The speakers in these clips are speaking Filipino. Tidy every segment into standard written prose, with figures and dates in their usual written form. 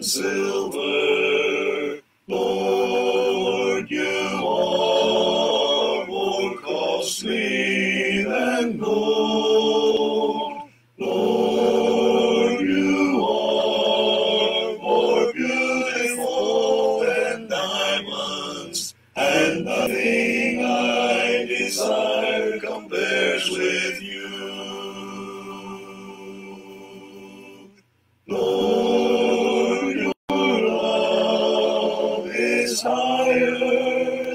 silver. Lord, you are more costly than gold. Lord, you are more beautiful than diamonds, and nothing I desire compares with you. Lord, your love is higher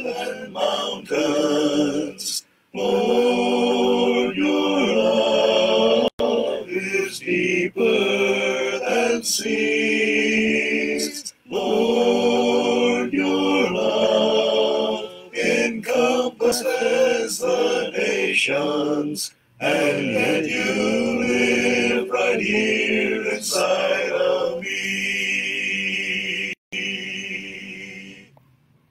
than mountains. Lord, your love is deeper than seas. Lord, your love encompasses the nations, and yet you live right here inside of me.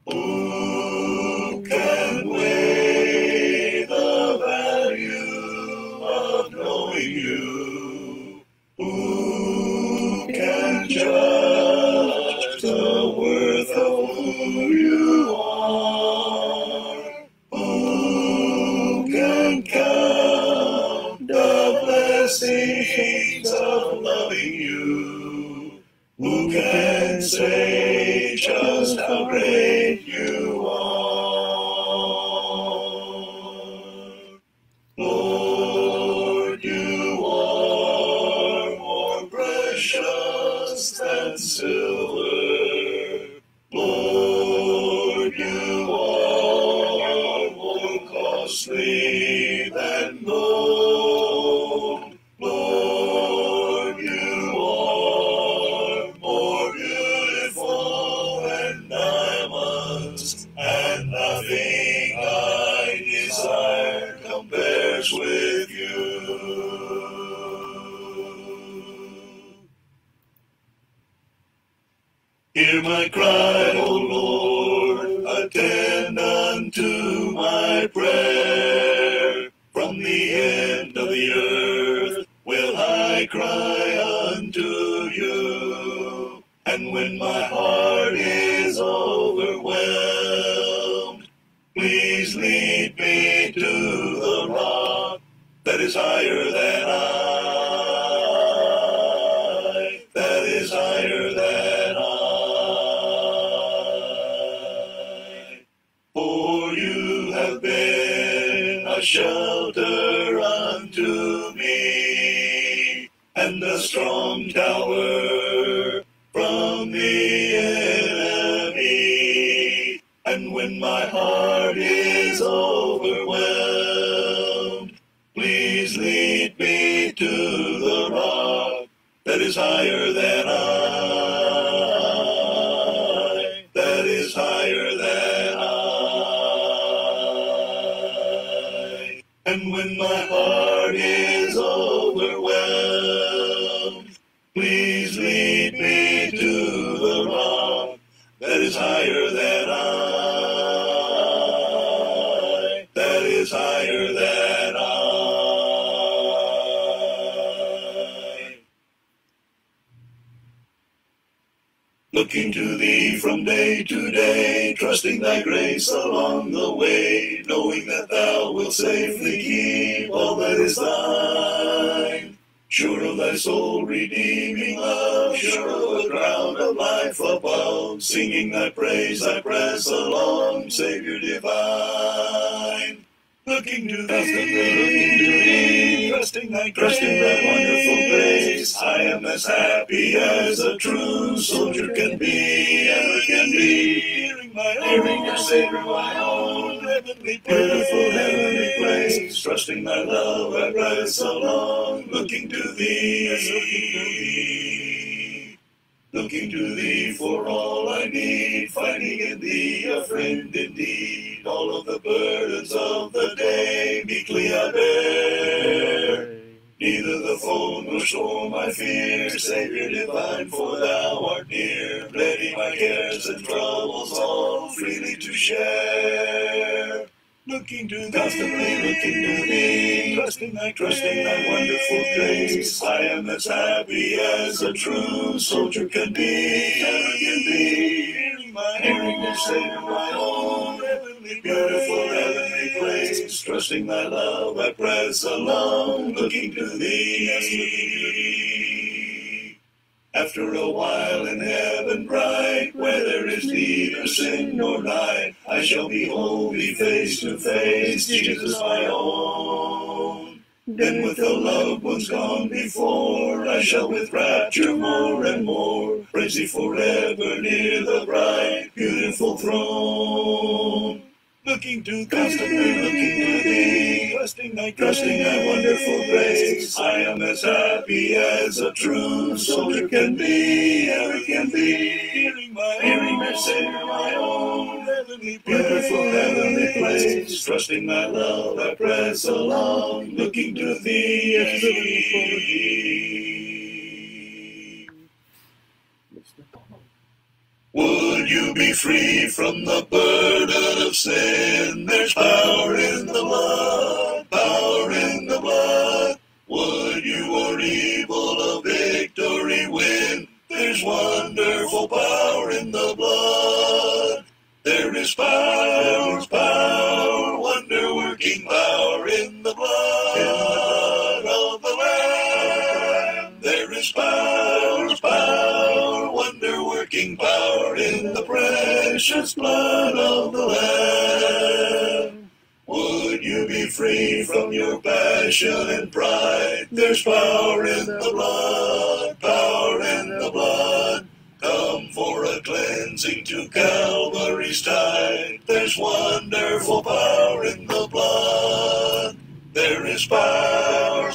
Who can weigh the value of knowing you? Who can judge the worth of who you are? Who can count the blessings of loving you? Who can say just how great you are? Lord, you are more precious than silver. Lord, you are more costly than gold. Lord, you are more beautiful than diamonds, and nothing I desire compares with you. Hear my cry, O Lord, attend unto my prayer. From the end of the earth will I cry unto you. And when my heart is overwhelmed, please lead me to the rock that is higher than I, that is higher than I. For you have been a shelter unto me, and a strong tower from the enemy. And when my heart is overwhelmed, please lead me to the rock that is higher than I, that is higher than I. And when my heart is overwhelmed, please lead me to the rock that is higher than I, that is higher than I. Looking to thee from day to day, trusting thy grace along the way, knowing that thou wilt safely keep all that is thine. Sure of thy soul redeeming love, sure of a crown of life above, singing thy praise I press along, Savior divine. Looking to thee, trusting thy wonderful grace, I am as happy as a true soldier can be, ever can be, hearing your Savior my own, heavenly beautiful heavenly place, trusting thy love I press along, looking to thee. Looking to thee for all I need, finding in thee a friend indeed. All of the burdens of the day meekly I bear. Neither the foe nor storm I fear, Savior divine, for thou art near. Ready my cares and troubles all freely to share. Looking to thee, constantly looking to thee, trusting thy wonderful grace. I am as happy as a true soldier can be, hearing the Savior my own, heavenly, beautiful heavenly place. Trusting thy love, I press along, looking to thee, yes, looking to thee. After a while in heaven bright, where there is neither sin nor night, I shall behold thee face to face, Jesus my own. Then with the loved ones gone before, I shall with rapture more and more praise thee forever near the bright, beautiful throne. Looking to thee, constantly looking to thee, trusting thy wonderful grace. I am as happy as a true soldier can be, ever can be, hearing the Savior my own, heavenly, beautiful heavenly place. Trusting thy love, I press along, looking to thee, yes, looking for thee. Would you be free from the burden of sin? There's power in the blood, power in the blood. Would you or evil a victory win? There's wonderful power in the blood. There is power, wonder-working power in the blood of the Lamb. There is power, wonder-working power in the precious blood of the Lamb. Would you be free from your passion and pride? There's power in the blood, power in the blood. Come for a cleansing to Calvary's tide. There's wonderful power in the blood. There is power,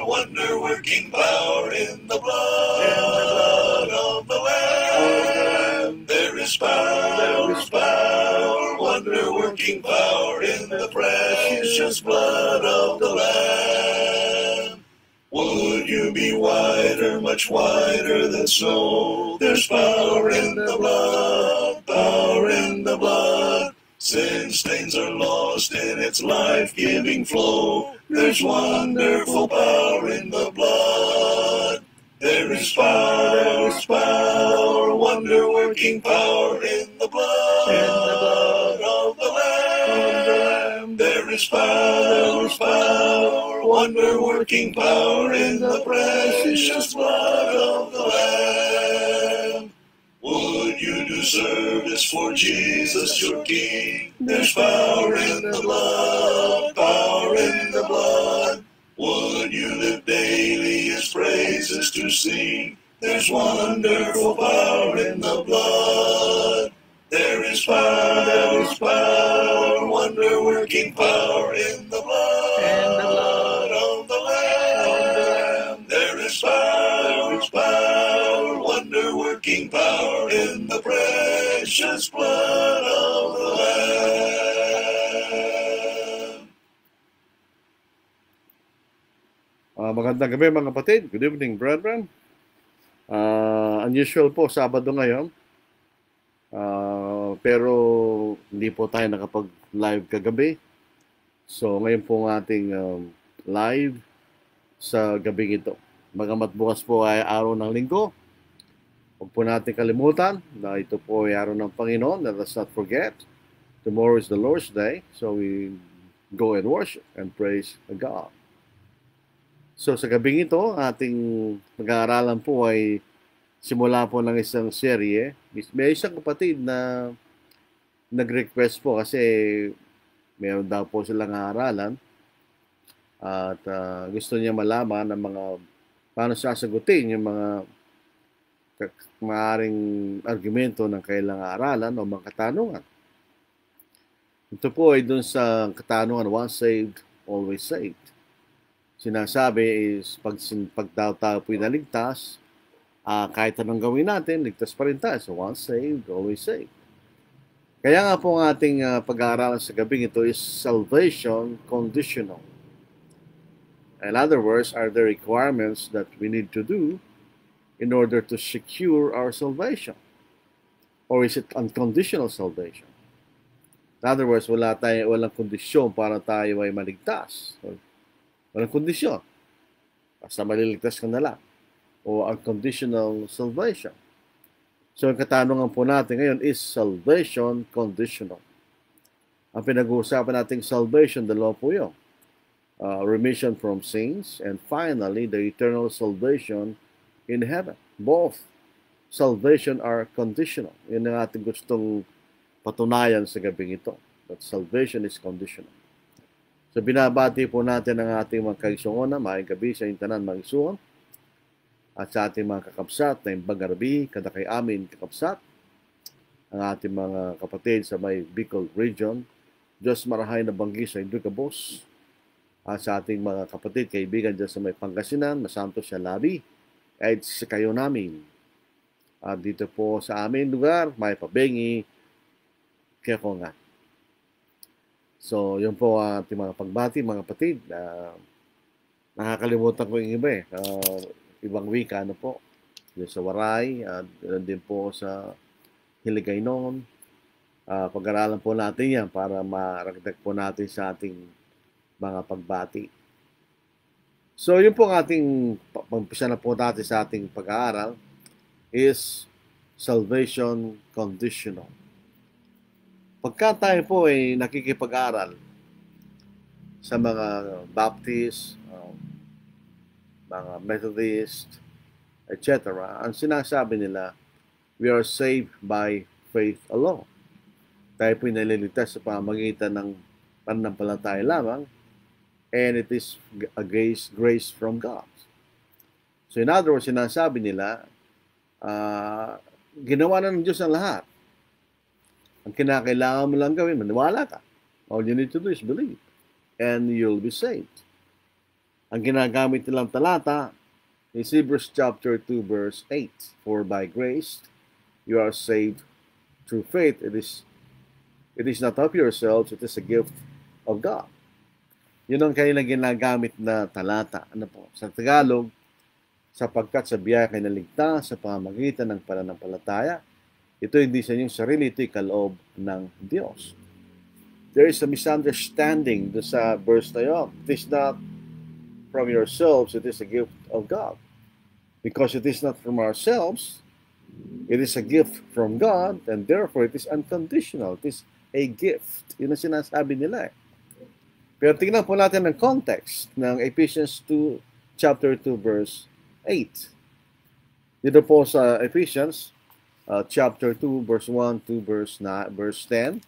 wonder-working power in the blood of the Lamb. There is power, wonder-working power in the precious blood of the Lamb. Would you be whiter, much whiter than snow? There's power in the blood, power in the blood. Sin stains are lost in its life-giving flow. There's wonderful power in the blood. There is power, wonder-working power in the blood of the Lamb. There is power, wonder-working power in the precious blood of the Lamb. Would you do service for Jesus your King? There's power in the blood, power in the blood. Would you live daily His praises to sing? There's wonderful power in the blood. There is power, wonder-working power in the blood of the Lamb. There is power, wonder-working power in the precious blood of the Lamb. Magandang gabi mga kapatid. Good evening, brethren. Unusual po, Sabado ngayon. Pero hindi po tayo nakapag-live kagabi. So ngayon po ang ating live sa gabing ito. Bagamat bukas po ay araw ng linggo, huwag po natin kalimutan na ito po ay araw ng Panginoon. Let us not forget, tomorrow is the Lord's Day. So we go and worship and praise God. So sa gabing ito, ating pag-aaralan po ay simula po ng isang serye. May isang kapatid na nag-request po kasi mayroon daw po silang aaralan at gusto niya malaman ang mga paano sasagutin yung mga maaaring argumento ng kailang aaralan o mga katanungan. Ito po ay dun sa katanungan, once saved, always saved. Sinasabi is pag tayo po inaligtas, kahit anong gawin natin, ligtas pa rin tayo. So once saved, always saved. Kaya nga po ang ating pag-aaralan sa gabing ito is salvation conditional. In other words, are there requirements that we need to do in order to secure our salvation? Or is it unconditional salvation? In other words, walang kondisyon para tayo ay maligtas. Walang kondisyon. Basta maliligtas ka na lang. O unconditional salvation. So, ang katanungan po natin ngayon is salvation conditional. Ang pinag-uusapan nating salvation, dalawa po yun. Remission from sins, and finally, the eternal salvation in heaven. Both salvation are conditional. Yun ang ating gustong patunayan sa gabing ito. That salvation is conditional. So, binabati po natin ang ating mga kaigsuonan, maayong gabi sa intanan mga igsuon, at sa ating mga kakapsat na imbang garabi, kada kay amin kakapsat, ang ating mga kapatid sa may Bicol region, Diyos marahay na banggi sa Indugabos, at sa ating mga kapatid, kaibigan dyan sa may Pangasinan, Masanto siya labi, kahit sa kayo namin. At dito po sa amin lugar, may pabengi, kaya ko nga. So, yun po ang ating mga pagbati, mga kapatid. Nakakalimutan ko yung iba eh. Ibang wika, ano po. Yung sa Waray, at din po sa Hiligaynon. Pag-aralan po natin yan para maragdag po natin sa ating mga pagbati. So, yun po ang ating, pag-umpisa na po natin sa ating pag-aaral, is salvation conditional. Pagka tayo po ay nakikipag-aral sa mga Baptist, mga Methodist, etc., ang sinasabi nila, we are saved by faith alone. Tayo po ay naliligtas sa pamamagitan ng pananampalataya lamang, and it is a grace from God. So in other words, sinasabi nila, ginawa na ng Diyos ang lahat. Ang kinakailangan mo lang gawin, maniwala ka. All you need to do is believe, and you'll be saved. Ang ginagamit nilang talata is Hebrews chapter 2 verse 8. For by grace you are saved through faith. It is not of yourselves, it is a gift of God. Yun ang kanilang ginagamit na talata. Ano po? Sa Tagalog, sapagkat sa biyaya kayo naligtas sa pamamagitan ng pananampalataya, ito hindi sa inyong sarili, ito'y kaloob ng Diyos. There is a misunderstanding sa verse na yun. It is not from yourselves, it is a gift of God. Because it is not from ourselves, it is a gift from God, and therefore it is unconditional. It is a gift. Yun ang sinasabi nila eh. Pero tingnan po natin ang context ng Ephesians 2, chapter 2, verse 8. Dito po sa Ephesians, chapter 2, verse 1 to verse 10.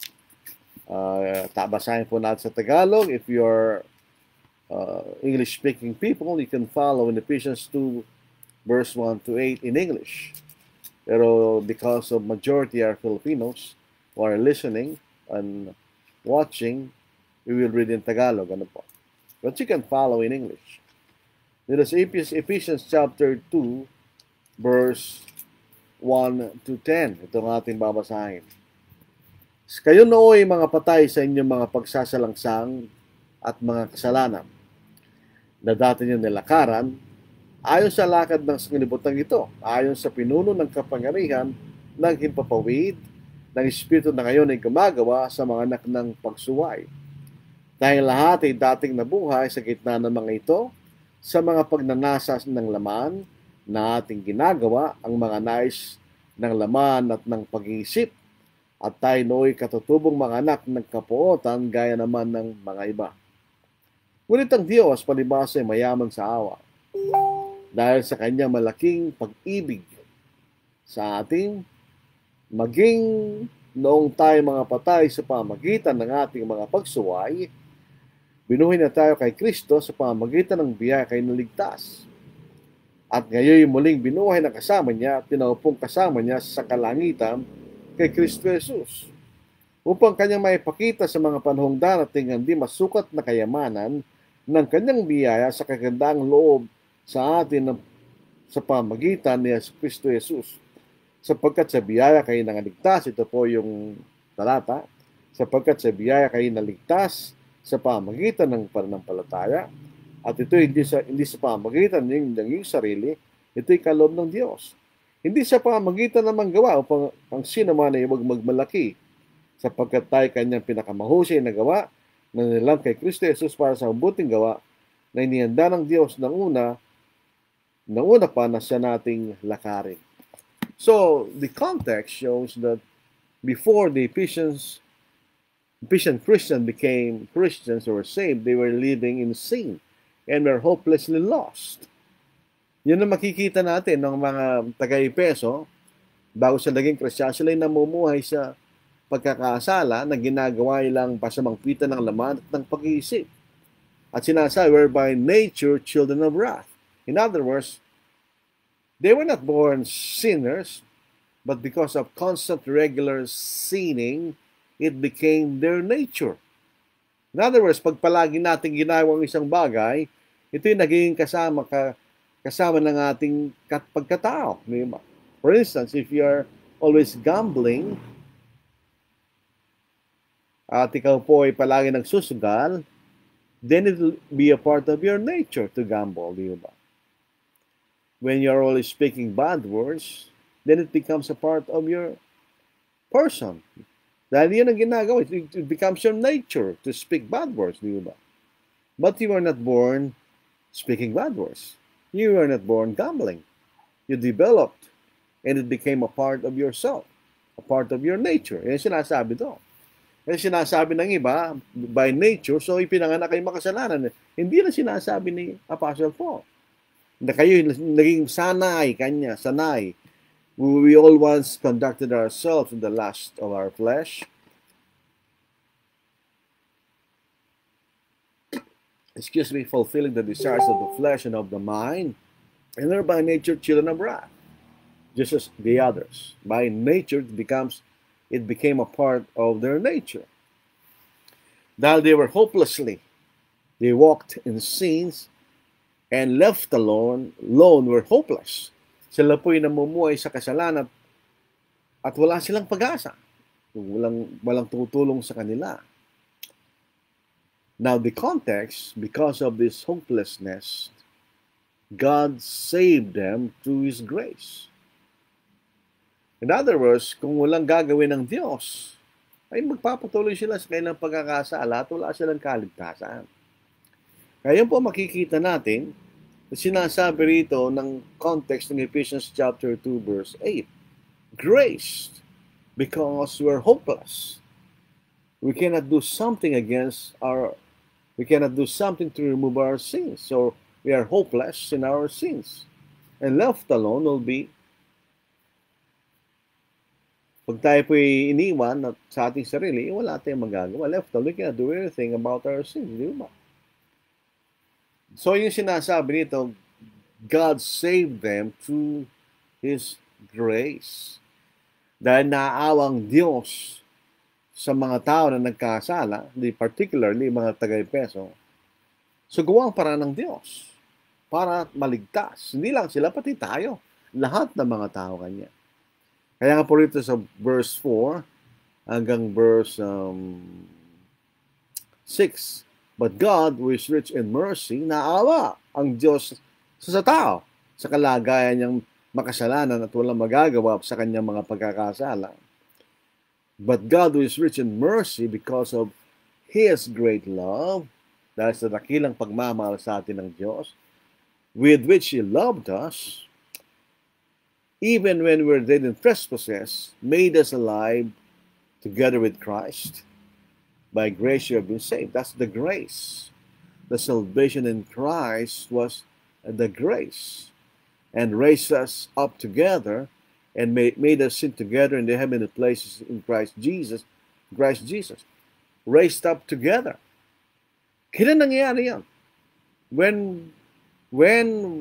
Basahin po natin sa Tagalog. If you're English-speaking people, you can follow in Ephesians 2, verse 1 to 8 in English. Pero because of majority are Filipinos who are listening and watching, we will read in Tagalog. Ano po? But you can follow in English. It is Ephesians chapter 2, verse 1 to 10. Ito ang ating babasahin. Kayo nooy mga patay sa inyong mga pagsasalangsang at mga kasalanan na dati nyo nilakaran, ayon sa lakad ng sanglibutan ito, ayon sa pinuno ng kapangyarihan ng himpapawid ng Espiritu na ngayon ay gumagawa sa mga anak ng pagsuway. Dahil lahat ay dating nabuhay sa gitna ng mga ito, sa mga pagnanasa ng laman, na ating ginagawa ang mga nais ng laman at ng pag-iisip, at tayo nooy katutubong mga anak ng kapuotan gaya naman ng mga iba. Ngunit ang Diyos palibhasa ay mayaman sa awa, dahil sa kanyang malaking pag-ibig sa ating, maging noong tayo mga patay sa pamamagitan ng ating mga pagsuway, binuhay na tayo kay Kristo sa pamamagitan ng biyaya kay naligtas. At ngayon muling binuhay na kasama niya at tinaupong kasama niya sa kalangitan kay Kristo Jesus, upang kanyang maipakita sa mga panahong darating ang di masukat na kayamanan ng kanyang biyaya sa kagandaang loob sa atin sa pamamagitan ni Kristo Jesus. Sapagkat sa biyaya kayo naligtas, ito po yung talata, sapagkat sa biyaya kayo naligtas sa pamamagitan ng pananampalataya, at ito hindi sa pamamagitan ng iyong sarili, ito'y kaloob ng Diyos. Hindi sa pamamagitan ng manggawa upang ang sino man ay magmalaki, sapagkat tayo kanyang pinakamahusay na gawa na nilang kay Kristo Jesus para sa mabuting gawa na inihanda ng Diyos ng una pa na siya nating lakarin. So, the context shows that before the Ephesian Christians became Christians or saved, they were living in sin and were hopelessly lost. Yun ang makikita natin ng mga taga-Epeso. Bago sila naging Kristiyano, sila ay namumuhay sa pagkakasala na ginagawa nilang pasamangpitan ng laman at ng pag-iisip. At sinasabi, we're by nature children of wrath. In other words, they were not born sinners, but because of constant regular sinning, it became their nature. In other words, pag palagi natin ginawang isang bagay, ito yung naging kasama ng ating pagkatao. For instance, if you are always gambling, at ikaw po ay palagi nagsusugal, then it will be a part of your nature to gamble, di ba? When you're always speaking bad words, then it becomes a part of your person. Dahil yun ang ginagawa, it becomes your nature to speak bad words, di ba? But you were not born speaking bad words. You were not born gambling. You developed, and it became a part of yourself, a part of your nature. Yan sinasabi doon. Yan sinasabi ng iba, by nature, so ipinanganak kayo makasalanan. Hindi na sinasabi ni Apostle Paul na kayo naging sanay. We all once conducted ourselves in the lust of our flesh. Fulfilling the desires of the flesh and of the mind, and are by nature children of wrath, just as the others. By nature, it became a part of their nature. Dahil they were they walked in sins, and left alone were hopeless. Sila po'y namumuhay sa kasalanan at wala silang pag-asa. Walang tutulong sa kanila. Now, the context, because of this hopelessness, God saved them through His grace. In other words, kung walang gagawin ng Diyos, ay magpapatuloy sila sa kanilang pagkakasala at wala silang kaligtasan. Kaya po makikita natin, sinasabi rito ng context ng Ephesians chapter 2 verse 8. Grace, because we're hopeless. We cannot do something to remove our sins. So we are hopeless in our sins. And left alone will be, pag tayo po'y iniwan sa ating sarili, wala tayong magagawa. Left alone, we cannot do anything about our sins. Di ba? So yung sinasabi nito, God saved them through His grace. Dahil naaawang Diyos sa mga tao na nagkasala, particularly mga taga-Epeso, so gawa ang paraan ng Diyos para maligtas. Hindi lang sila, pati tayo. Lahat ng mga tao kanya. Kaya nga po rito sa verse 4 hanggang verse 6, but God, who is rich in mercy, naawa ang Diyos sa tao, sa kalagayan niyang makasalanan at walang magagawa sa kanyang mga pagkakasala. But God, who is rich in mercy, because of His great love, dahil sa dakilang pagmamahal sa atin ng Diyos, with which He loved us, even when we were dead in trespasses, made us alive together with Christ. By grace you have been saved. That's the grace. The salvation in Christ was the grace. And raised us up together and made us sit together in the heavenly places in Christ Jesus. Raised up together. Kailan nangyayari yan? When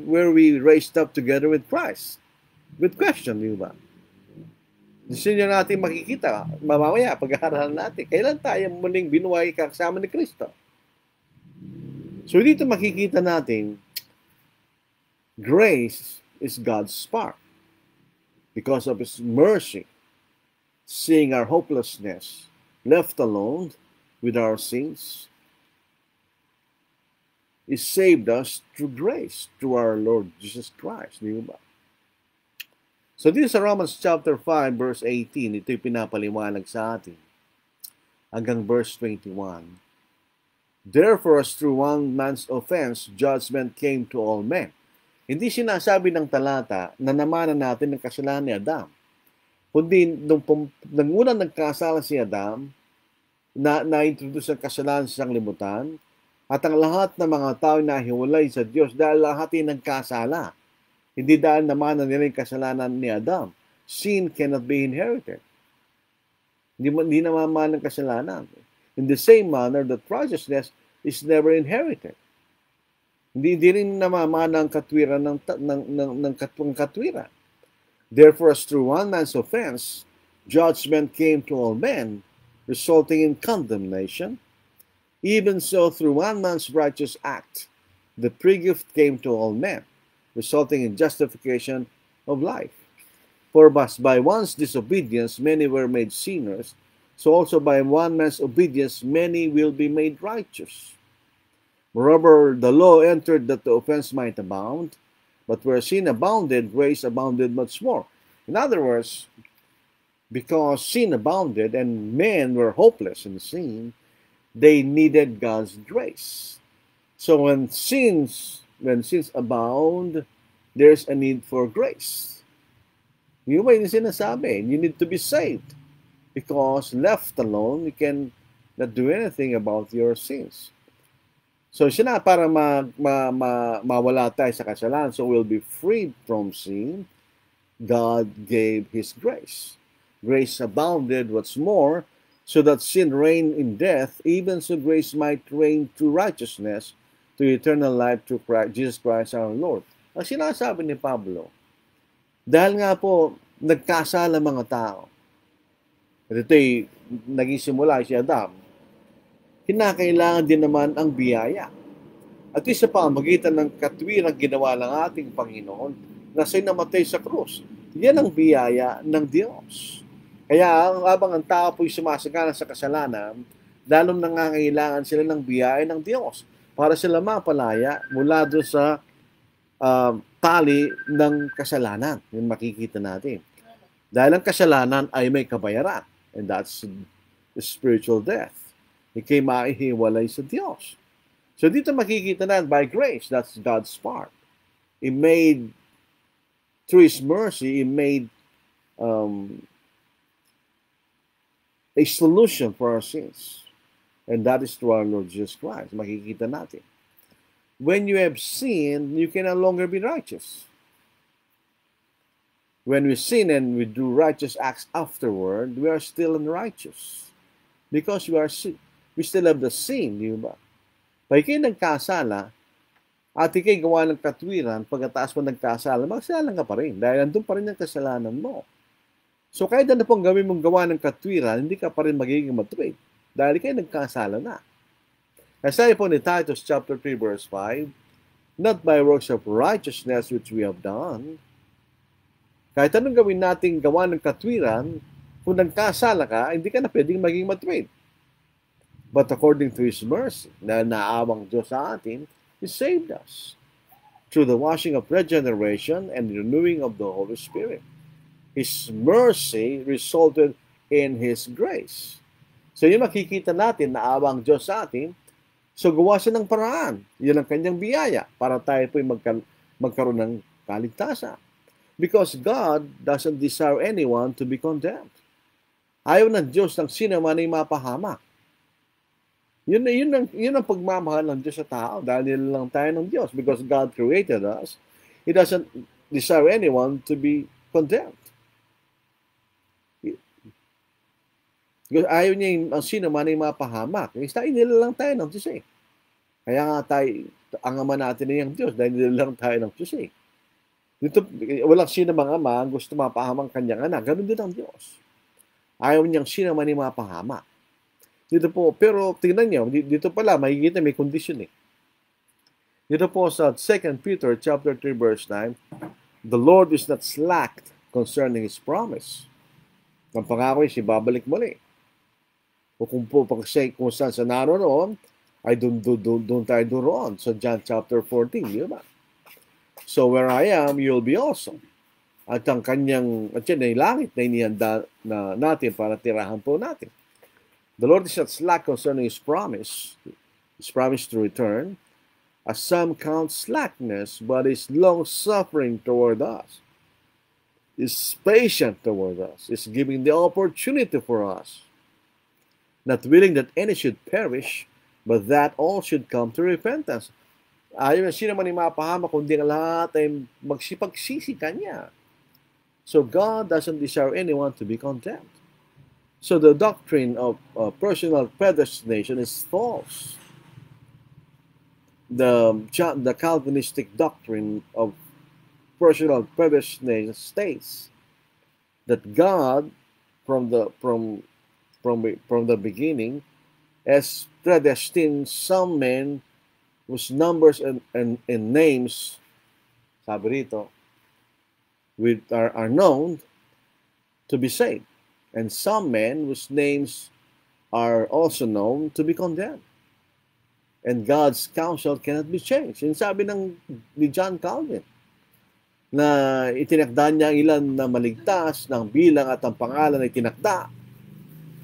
were we raised up together with Christ? Good question, di ba? Gusto nyo natin makikita, mamamaya, pag-aaralan natin, kailan tayo muling binuhay kasama ni Kristo? So dito makikita natin, grace is God's spark. Because of His mercy, seeing our hopelessness, left alone with our sins, He saved us through grace, through our Lord Jesus Christ. Di ba? So this is Romans chapter 5 verse 18. Ito'y pinapaliwanag sa atin. hanggang verse 21. Therefore, as through one man's offense, judgment came to all men. Hindi sinasabi ng talata na namanan natin ng kasalanan ni Adam. Kundi nung unang nagkasala si Adam, na-introduce ang kasalanan sa sanglibutan, at ang lahat ng mga tao na hiwalay sa Diyos dahil lahat ay nagkasala. Hindi dahil namanan nila yung kasalanan ni Adam. Sin cannot be inherited. Hindi namaman ng kasalanan. In the same manner that righteousness is never inherited. Hindi rin namamana ang katwiran ng katwiran. Therefore, as through one man's offense, judgment came to all men, resulting in condemnation. Even so, through one man's righteous act, the pre-gift came to all men, resulting in justification of life. For by one's disobedience, many were made sinners, so also by one man's obedience, many will be made righteous. Moreover, the law entered that the offense might abound, but where sin abounded, grace abounded much more. In other words, because sin abounded and men were hopeless in sin, they needed God's grace. So when sins abound, there's a need for grace. Yung ba yung sinasabi? You need to be saved. Because left alone, you can not do anything about your sins. So siya para mawala tayo sa kasalanan, so we'll be freed from sin, God gave His grace. Grace abounded, what's more, so that sin reigned in death, even so grace might reign through righteousness to eternal life through Jesus Christ our Lord. Ang sinasabi ni Pablo, dahil nga po, nagkasala mga tao, at ito'y naging simula si Adam, kinakailangan din naman ang biyaya. At isa pa, magitan ng katwirang ginawa ng ating Panginoon na siya'y namatay sa krus. Yan ang biyaya ng Diyos. Kaya habang ang tao po'y sumasagana sa kasalanan, lalong nangangailangan sila ng biyaya ng Diyos para sila mapalaya mula doon sa tali ng kasalanan. Yung makikita natin. Dahil ang kasalanan ay may kabayaran. And that's the spiritual death. Ika'y maihiwalay sa Diyos. So dito makikita na, by grace, that's God's part. He made, through His mercy, He made a solution for our sins. And that is through our Lord Jesus Christ. Makikita natin. When you have sinned, you can no longer be righteous. When we sin and we do righteous acts afterward, we are still unrighteous. Because we still have the sin, di ba? Pag ikay nagkasala, at ikay gawa ng katwiran, pagkataas mo nagkasala, magsasalan ka pa rin. Dahil andun pa rin ang kasalanan mo. So kahit ano pong gawin mong gawa ng katwiran, hindi ka pa rin magiging matuwid. Dahil ikay nagkasala na. Kasi po ni Titus chapter 3 verse 5, not by works of righteousness which we have done. Kahit anong gawin nating gawa ng katwiran, kung nagkasala ka, hindi ka na pwedeng maging matuwid. But according to His mercy, na naawang Diyos sa atin, He saved us through the washing of regeneration and renewing of the Holy Spirit. His mercy resulted in His grace. So yun makikita natin, naawang Diyos sa atin, so gawa siya ng paraan. Yun ang kanyang biyaya para tayo po'y magkaroon ng kaligtasan. Because God doesn't desire anyone to be condemned. Ayaw ng Diyos ng sino man ay mapahamak. Yun ang pagmamahal ng Diyos sa tao dahil nilalang tayo ng Diyos. Because God created us, He doesn't desire anyone to be condemned. Because ayaw niya ang sino man ay mapahamak. Nilalang tayo ng Diyos eh. Kaya nga tayo, ang ama natin ay ang Diyos dahil nilalang tayo ng Diyos eh. Dito, walang sino mang ama ang gusto mapahamang kanyang anak. Ganun din ang Diyos. Ayaw niyang sino man ay mapahamak. Dito po, pero tingnan niyo, dito pala, makikita may condition eh. Dito po sa 2 Peter chapter 3 verse 9, the Lord is not slack concerning His promise. Ang pangako ay babalik muli. O kung saan sa naroon, ay doon tayo doon. So John chapter 14, di ba? So where I am, you'll be also. At ang kanyang, at yan ay langit na inihanda na natin para tirahan po natin. The Lord is not slack concerning His promise to return, as some count slackness, but is long-suffering toward us, is patient toward us, is giving the opportunity for us, not willing that any should perish, but that all should come to repentance. Ayaw na sino man yung mapahama, kundi ang lahat ay magsipagsisi Kanya. So God doesn't desire anyone to be condemned. So the doctrine of personal predestination is false. The Calvinistic doctrine of personal predestination states that God, from the beginning, has predestined some men whose numbers and names, sabi rito, are known to be saved, and some men whose names are also known to be condemned. And God's counsel cannot be changed. Yung sabi ni John Calvin, na itinakda niya ang ilan na maligtas ng bilang at ang pangalan ay tinakda.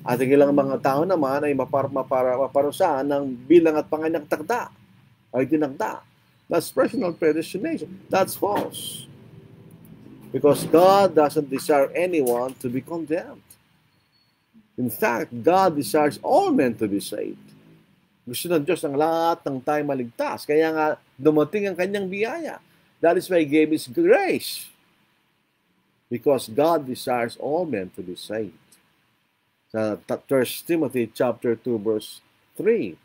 At ang ilang mga tao naman ay maparusahan ng bilang at pangalan takda ay tinakda. That's personal predestination. That's false. Because God doesn't desire anyone to be condemned. In fact, God desires all men to be saved. Gusto ng Diyos ang lahat ng tayo maligtas. Kaya nga dumating ang kanyang biyaya. That is why He gave His grace. Because God desires all men to be saved. Sa 1 Timothy chapter 2 verse 3.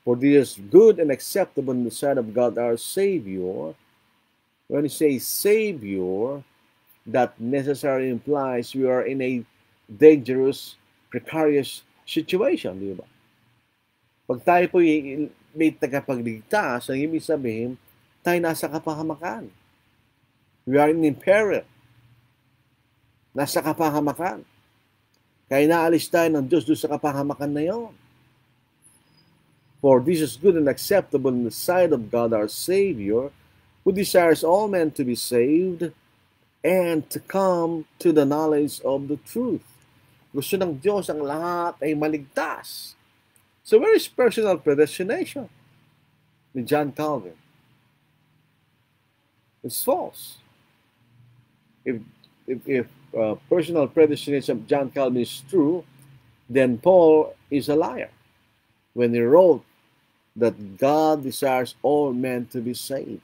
For this is good and acceptable in the sight of God our Savior. When He says Savior, that necessarily implies we are in a dangerous, precarious situation, di ba? Pag tayo po may tagapagligtas, ang ibig sabihin, tayo nasa kapahamakan. We are in peril. Nasa kapahamakan. Kaya naalis tayo ng Diyos doon sa kapahamakan na yon. For this is good and acceptable in the sight of God our Savior, who desires all men to be saved and to come to the knowledge of the truth. Gusto ng Diyos ang lahat ay maligtas. So where is personal predestination? Ni John Calvin. It's false. If personal predestination of John Calvin is true, then Paul is a liar when he wrote that God desires all men to be saved.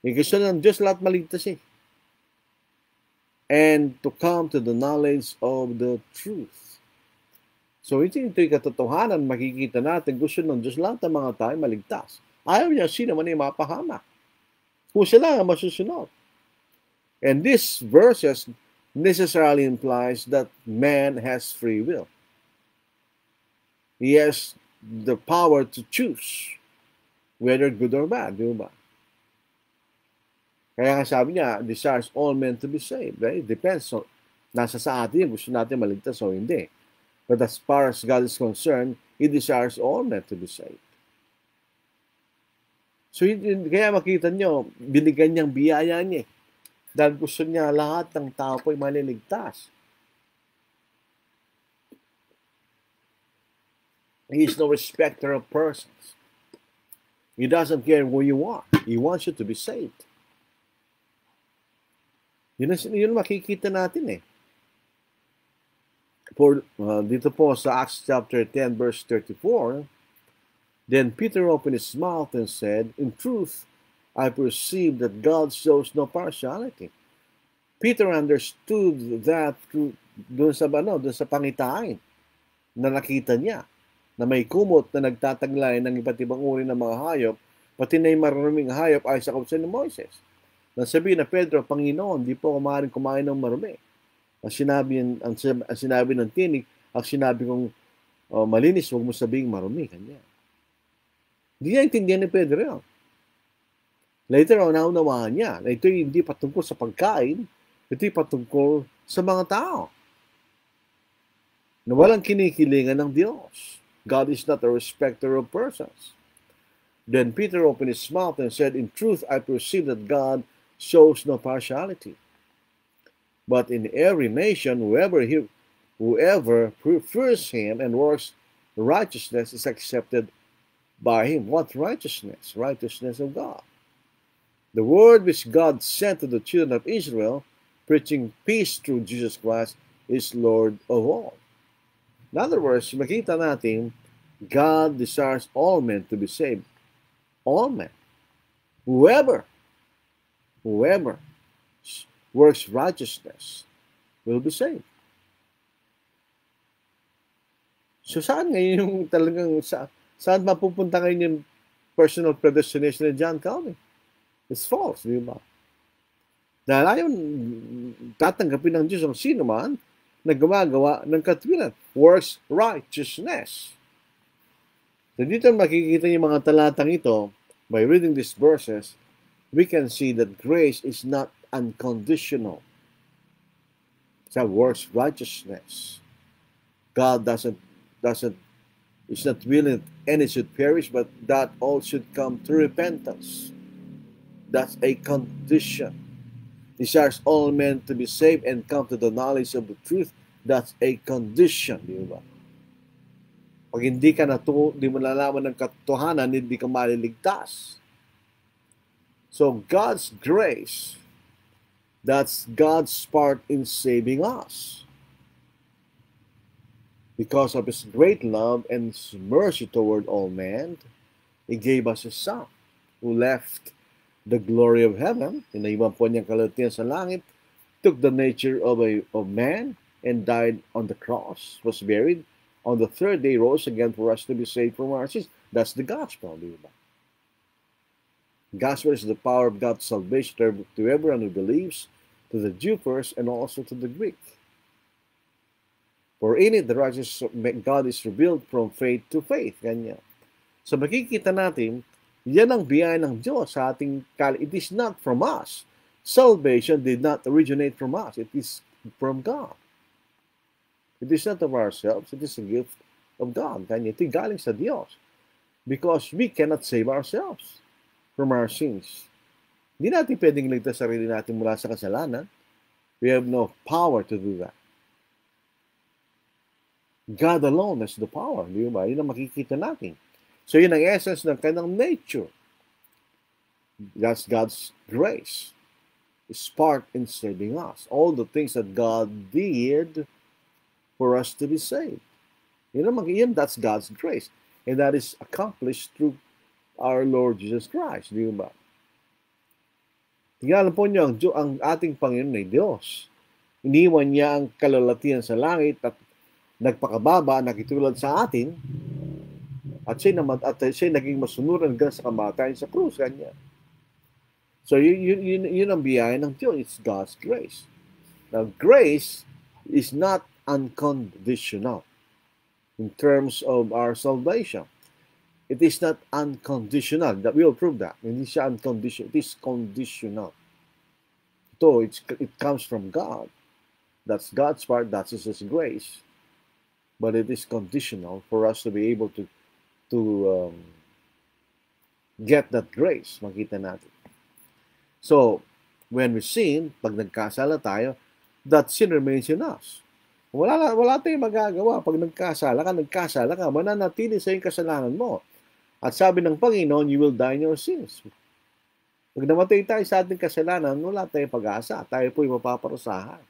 Gusto ng Diyos lahat maligtas eh. And to come to the knowledge of the truth. So ito'y katotohanan, makikita natin, gusto ng Diyos lahat ng mga tayo maligtas. Ayaw niya sino man ay mapahamak. Kung sila ang masusunod. And this verses necessarily implies that man has free will. He has the power to choose whether good or bad, di ba? Kaya nga sabi niya, desires all men to be saved. Right? It depends. So, nasa sa atin, gusto natin maligtas o hindi. But as far as God is concerned, He desires all men to be saved. So, kaya makita nyo, binigyan niyang biyaya niya. Dahil gusto niya lahat ng tao po'y maliligtas. He is no respecter of persons. He doesn't care who you are. He wants you to be saved. Yun makikita natin eh. For dito po sa Acts chapter 10 verse 34, then Peter opened his mouth and said, in truth, I perceive that God shows no partiality. Peter understood that doon sa pangitain na nakita niya na may kumot na nagtataglay ng iba't ibang uri ng mga hayop, pati na yung maruming hayop ay sa kautusan ni Moises. Nasabi na Pedro, Panginoon, di po ako maaaring kumain ng marumi. Ang sinabi ng tinig, ang sinabi kong malinis, huwag mo sabihing marumi. Kanya. Hindi niya intindihan ni Pedro yun. Later on, naunawaan niya na ito'y hindi patungkol sa pagkain, ito'y patungkol sa mga tao. Na walang kinikilingan ng Diyos. God is not a respecter of persons. Then Peter opened his mouth and said, in truth, I perceive that God shows no partiality. But in every nation, Whoever prefers him and works righteousness is accepted by him. What righteousness? Righteousness of God. The word which God sent to the children of Israel, preaching peace through Jesus Christ, is Lord of all. In other words, makita natin, God desires all men to be saved. All men. Whoever works righteousness will be saved. So saan ngayon yung talagang, saan mapupunta ngayon yung personal predestination ni John Calvin? It's false, di ba? Dahil ayaw tatanggapin ng Diyos ang sino man na gumagawa ng katwiran. Works righteousness. So dito makikita yung mga talatang ito, by reading these verses, we can see that grace is not unconditional. It's works righteousness. God is not willing that any should perish, but that all should come to repentance. That's a condition. Desires all men to be saved and come to the knowledge of the truth. That's a condition, di ba? Pag hindi mo nalaman ng katotohanan, hindi ka maliligtas. So God's grace, that's God's part in saving us. Because of His great love and His mercy toward all men, He gave us His Son, who left the glory of heaven, inaiwan po niyang kalutian sa langit, took the nature of man, and died on the cross, was buried, on the third day rose again for us to be saved from our sins. That's the gospel, di ba? Gospel is the power of God's salvation to everyone who believes, to the Jew first and also to the Greek. For in it, the righteousness of God is revealed from faith to faith. Ganyan. So makikita natin, yan ang biyaya ng Diyos sa ating It is not from us. Salvation did not originate from us. It is from God. It is not of ourselves. It is a gift of God. Kanya ito galing sa Diyos. Because we cannot save ourselves from our sins. Hindi natin pwedeng ligtas sarili natin mula sa kasalanan. We have no power to do that. God alone has the power. Di ba? Yun ang makikita natin. So yun ang essence ng kanyang nature. That's God's grace. It's part in saving us. All the things that God did for us to be saved. That's God's grace. And that is accomplished through our Lord Jesus Christ. Di ba? Tingnan po niyo, ang ating Panginoon ay Diyos. Iniwan niya ang kalalatian sa langit at nagpakababa, nakitulad sa atin, at siya naging masunuran hanggang sa kamatayan sa krus, kanya. So, yun ang biyaya ng Diyos. It's God's grace. Now, grace is not unconditional in terms of our salvation. It is not unconditional. We will prove that. Hindi siya unconditional. It is conditional. So, it comes from God. That's God's part. That's His grace. But it is conditional for us to be able to get that grace. Makita natin. So, when we sin, pag nagkasala tayo, that sin remains in us. Wala tayong magagawa. Pag nagkasala ka, mananatili sa iyong kasalanan mo. At sabi ng Panginoon, you will die in your sins. Pag namatay tayo sa ating kasalanan, wala tayong pag-asa. Tayo po'y mapaparusahan.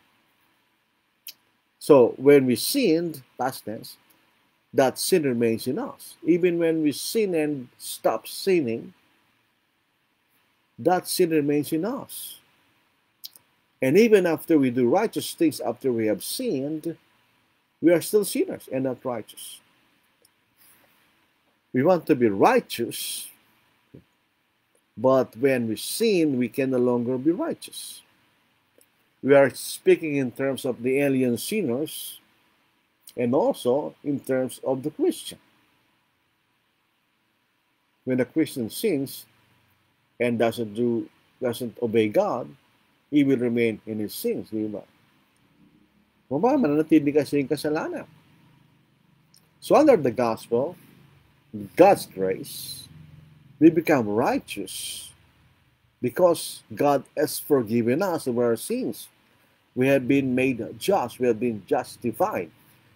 So, when we sinned, past tense, that sin remains in us. Even when we sin and stop sinning, that sin remains in us. And even after we do righteous things, after we have sinned, we are still sinners and not righteous. We want to be righteous, but when we sin, we can no longer be righteous. We are speaking in terms of the alien sinners and also in terms of the Christian. When a Christian sins and doesn't obey God, he will remain in his sins, di ba? Mananatili ka sa iyong kasalanan. So under the gospel, God's grace, we become righteous because God has forgiven us of our sins. We have been made just. We have been justified.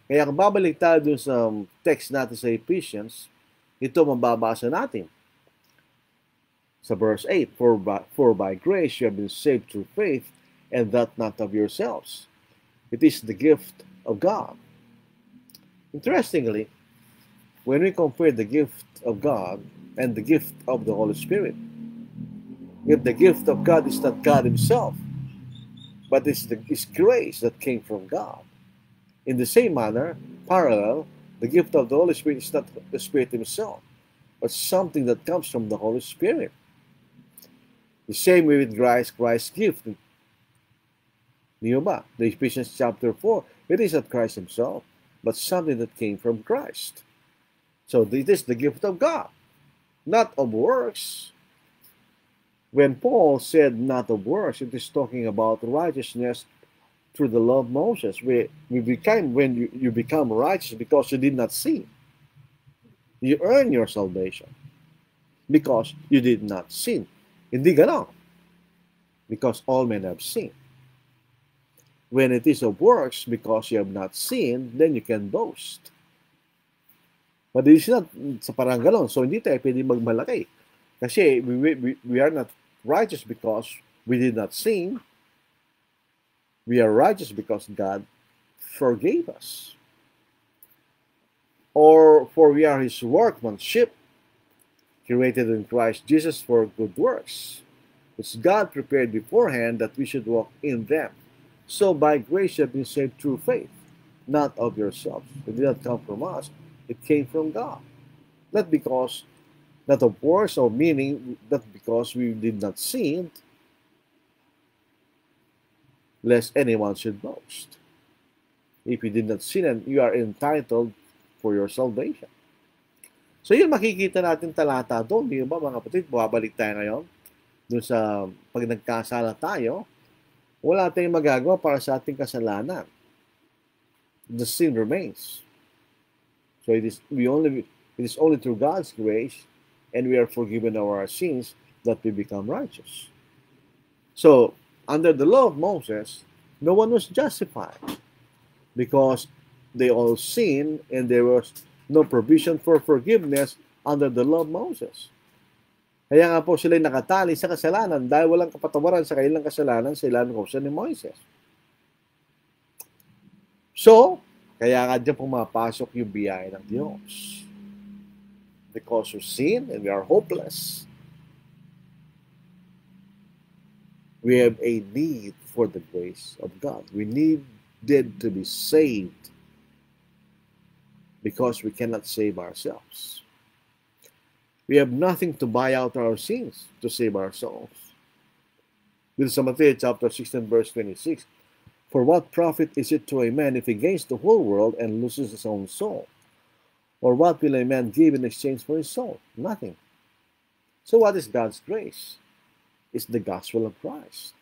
Kaya kung babalik tayo dun sa text natin sa Ephesians, ito mababasa natin. Sa verse 8, for by grace you have been saved through faith, and that not of yourselves. It is the gift of God. Interestingly, when we compare the gift of God and the gift of the Holy Spirit, if the gift of God is not God Himself, but it's grace that came from God. In the same manner, parallel, the gift of the Holy Spirit is not the Spirit Himself, but something that comes from the Holy Spirit. The same way with Christ's gift. Niyo ba? The Ephesians chapter 4, it is not Christ Himself, but something that came from Christ. So it is the gift of God, not of works. When Paul said not of works, it is talking about righteousness through the law of Moses. When you become righteous because you did not sin. You earn your salvation because you did not sin. Hindi ganon. Because all men have sinned. When it is of works, because you have not sinned, then you can boast. But it is not sa parang ganon. So hindi tayo pwede magmalaki. Kasi we are not righteous because we did not sin. We are righteous because God forgave us. Or for we are His workmanship, created in Christ Jesus for good works, which God prepared beforehand that we should walk in them. So by grace you have been saved through faith, not of yourselves. It did not come from us. It came from God. Not of works, or meaning that because we did not sin, lest anyone should boast. If you did not sin, and you are entitled for your salvation. So yun makikita natin talata doon. Di ba mga kapatid, babalik tayo ngayon doon sa pag nagkasala tayo, wala tayong magagawa para sa ating kasalanan. The sin remains. So it is only through God's grace and we are forgiven of our sins that we become righteous. So, under the law of Moses, no one was justified because they all sinned and there was no provision for forgiveness under the law of Moses. Kaya nga po sila'y nakatali sa kasalanan dahil walang kapatawaran sa kanilang kasalanan sa ilang kausa ni Moises. So, kaya nga dyan pumapasok yung biyaya ng Diyos. Because we sin and we are hopeless, we have a need for the grace of God. We needed to be saved because we cannot save ourselves. We have nothing to buy out our sins to save our souls. This is Matthew chapter 16, verse 26. For what profit is it to a man if he gains the whole world and loses his own soul? Or what will a man give in exchange for his soul? Nothing. So what is God's grace? It's the gospel of Christ.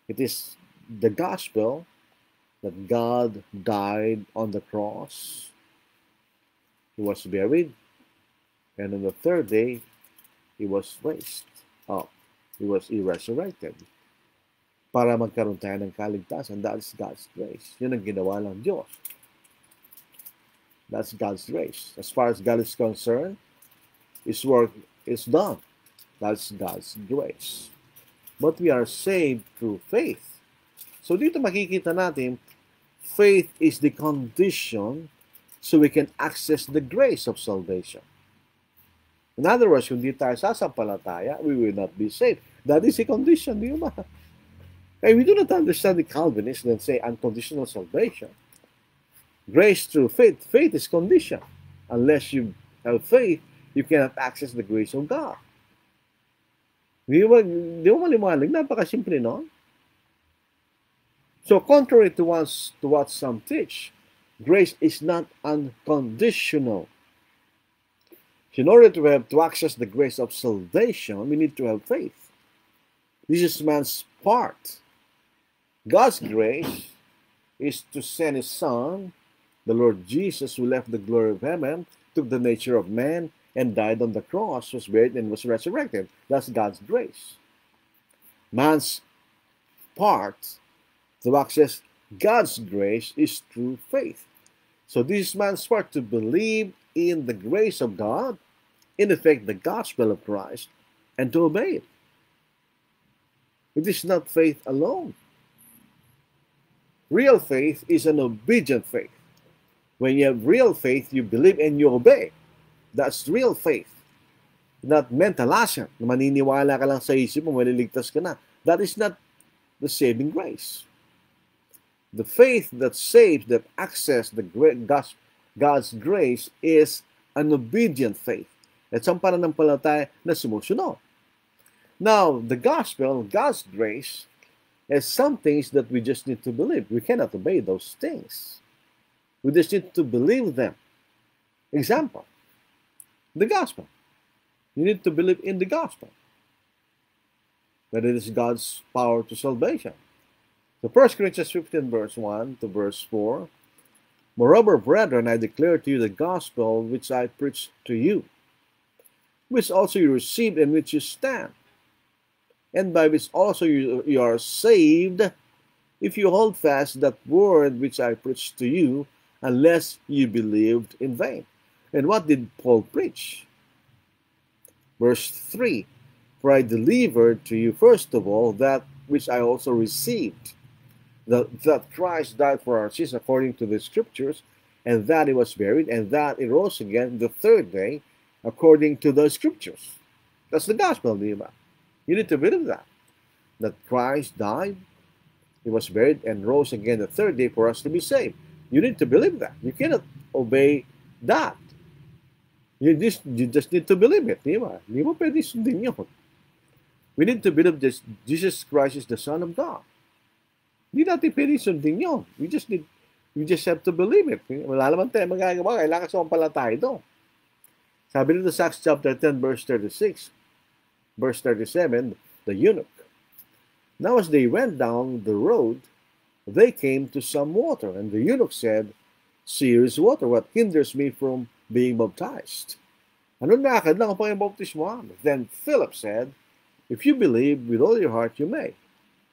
It is the gospel that God died on the cross. He was buried. And on the third day, He was raised up. He was resurrected. Para magkaroon tayo ng kaligtasan. That's God's grace. Yun ang ginawa ng Diyos. That's God's grace. As far as God is concerned, His work is done. That's God's grace. But we are saved through faith. So dito makikita natin, faith is the condition so we can access the grace of salvation. In other words, kung di tayo sasampalataya, we will not be saved. That is a condition, di ba? Okay, we do not understand the Calvinists that say unconditional salvation. Grace through faith. Faith is condition. Unless you have faith, you cannot access the grace of God. Di mo maliwanag? Napakasimple, no? So, contrary to what some teach, grace is not unconditional. In order to access the grace of salvation, we need to have faith. This is man's part. God's grace is to send His Son, the Lord Jesus, who left the glory of heaven, took the nature of man, and died on the cross, was buried, and was resurrected. That's God's grace. Man's part to access God's grace is through faith. So this is man's part to believe in the grace of God, in effect the gospel of Christ, and to obey it. It is not faith alone. Real faith is an obedient faith. When you have real faith, you believe and you obey. That's real faith. Not mental assent. Maniniwala ka lang sa isip mo, maliligtas ka na. That is not the saving grace. The faith that saves, that access the God's grace is an obedient faith. At isang pananampalataya na sumusunod. Now, the gospel, God's grace, is some things that we just need to believe. We cannot obey those things. We just need to believe them. Example, the gospel. You need to believe in the gospel. That it is God's power to salvation. So 1 Corinthians 15 verse 1 to verse 4. Moreover, brethren, I declare to you the gospel which I preached to you, which also you received and which you stand, and by which also you are saved, if you hold fast that word which I preached to you, unless you believed in vain. And what did Paul preach? Verse 3, for I delivered to you first of all that which I also received, that Christ died for our sins according to the Scriptures, and that he was buried, and that he rose again the third day according to the Scriptures. That's the gospel, di ba? You need to believe that Christ died, he was buried, and rose again the third day for us to be saved. You need to believe that. You cannot obey that. You just need to believe it, di ba? Di mo pwede sundin yun. We need to believe that Jesus Christ is the Son of God. Hindi natin pwede sundin yun. We just have to believe it. Wala naman tayo magagawa. Kailangan sa palatay ito. Sabi nito sa Acts chapter 10, verse 36, verse 37, the eunuch. Now as they went down the road, they came to some water, and the eunuch said, see, here is water. What hinders me from being baptized? Ano nakakad lang ang pang-baptismo? Then Philip said, if you believe with all your heart, you may.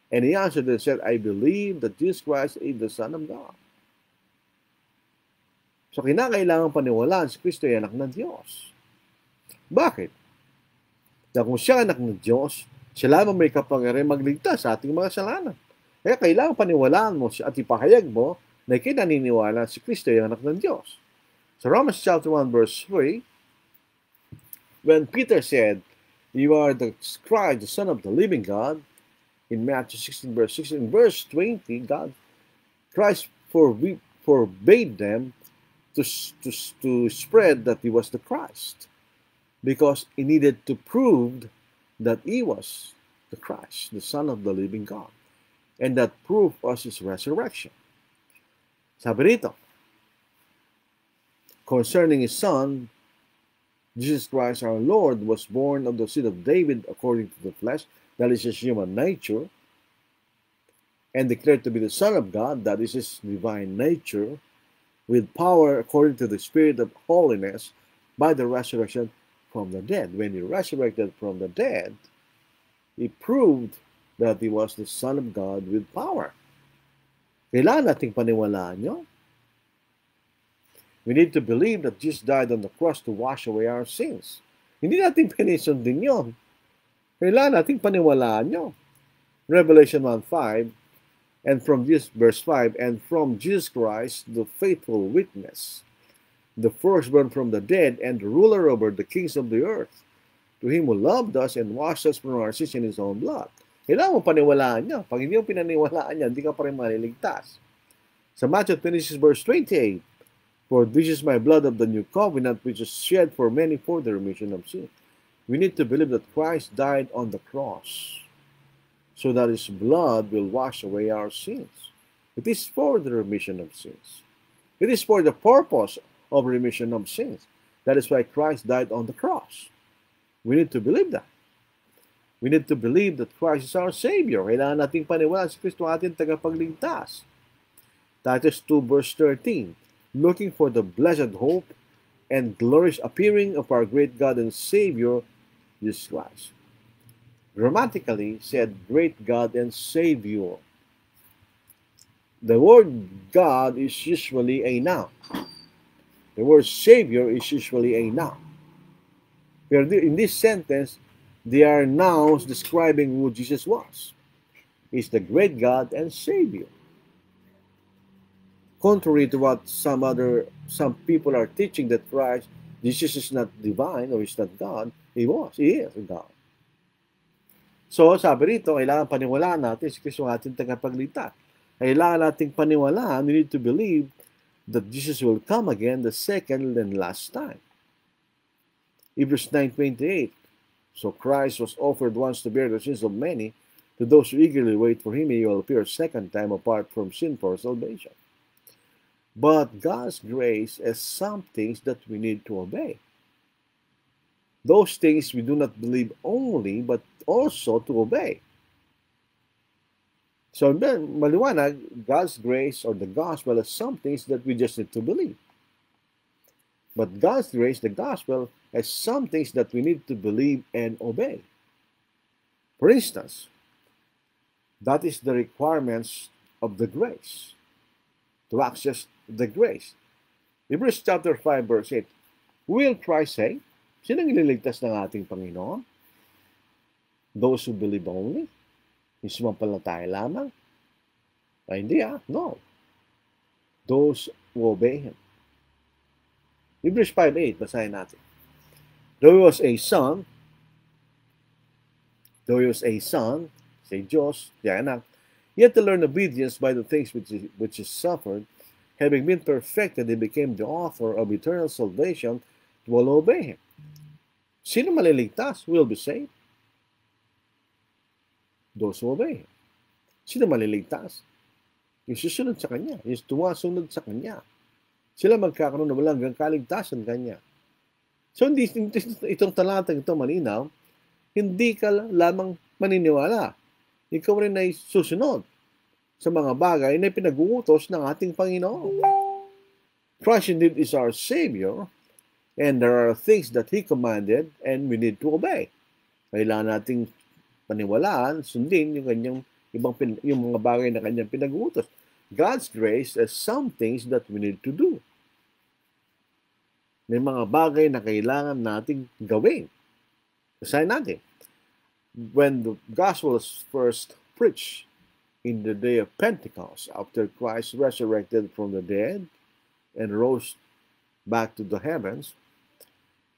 And he answered and said, I believe that Jesus Christ is the Son of God. So kinakailangan paniwalaan si Kristo ay anak ng Diyos. Bakit? Dahil kung siya anak ng Diyos, siya lamang may kapangyarihan magligtas sa ating mga kasalanan. Kaya kailangan paniwalaan mo at ipahayag mo na ikay naniniwala si Kristo ay anak ng Diyos. So Romans chapter 1 verse 3, when Peter said, you are the Christ, the Son of the living God, in Matthew 16 verse 16, verse 20, Christ forbade them to spread that he was the Christ, because he needed to prove that he was the Christ, the Son of the living God. And that proof was his resurrection. Sabi rito, concerning his Son, Jesus Christ our Lord was born of the seed of David according to the flesh, that is his human nature, and declared to be the Son of God, that is his divine nature, with power according to the Spirit of holiness, by the resurrection from the dead. When he resurrected from the dead, he proved that he was the Son of God with power. Kailangan nating paniwalaan yun. We need to believe that Jesus died on the cross to wash away our sins. Hindi natin pinisundin yun. Kailangan nating paniwalaan nyo. Revelation 1:5, and from this verse 5, and from Jesus Christ, the faithful witness, the firstborn from the dead, and the ruler over the kings of the earth, to him who loved us and washed us from our sins in his own blood. Kailangan mo paniwalaan nyo. Pag hindi mo pinaniwalaan nyo, hindi ka pa rin maliligtas. Sa Matthew 26 verse 28, for this is my blood of the new covenant, which is shed for many for the remission of sin. We need to believe that Christ died on the cross so that his blood will wash away our sins. It is for the remission of sins. It is for the purpose of remission of sins. That is why Christ died on the cross. We need to believe that. We need to believe that Christ is our Savior. Kailangan nating paniwalaan si Kristo ating tagapagligtas. Titus 2 verse 13, looking for the blessed hope and glorious appearing of our great God and Savior, Jesus Christ. Grammatically said, great God and Savior. The word God is usually a noun. The word Savior is usually a noun. In this sentence, they are nouns describing who Jesus was. He's the great God and Savior. Contrary to what some people are teaching that Christ, Jesus is not divine or is not God, He is God. So sabi rito, kailangan paniwalaan natin si Kristo ang ating tagapagligtas. Kailangan nating paniwalaan, we need to believe that Jesus will come again the second and last time. Hebrews 9:28. So Christ was offered once to bear the sins of many. To those who eagerly wait for Him, He will appear a second time apart from sin for salvation. But God's grace is some things that we need to obey. Those things we do not believe only, but also to obey. So then, maliwanag, God's grace or the gospel is some things that we just need to believe. But God's grace, the gospel, has some things that we need to believe and obey. For instance, that is the requirements of the grace, to access the grace. Hebrews chapter 5 verse 8, will Christ say, sinang ililigtas ng ating Panginoon? Those who believe only? Yung sumampalataya lamang? Ay, hindi no. Those who obey Him. Hebrews 5:8, basahin natin. Though he was a son, say Diyos, anak, yet to learn obedience by the things which is suffered, having been perfected, He became the author of eternal salvation to all who obey Him. Sino maliligtas will be saved? Those who obey Him. Sino maliligtas? Yung susunod sa Kanya, yung tumasunod sa Kanya. Sila magkakaroon na walang kaligtasan Kanya. So, itong talatang ito malinaw, hindi ka lamang maniniwala. Ikaw rin ay susunod sa mga bagay na pinag-uutos ng ating Panginoon. Christ indeed is our Savior, and there are things that He commanded and we need to obey. Kailangan nating paniwalaan, sundin yung yung mga bagay na Kanyang pinag-uutos. God's grace is some things that we need to do. May mga bagay na kailangan nating gawin. Basahin natin. When the gospel was first preached in the day of Pentecost, after Christ resurrected from the dead and rose back to the heavens,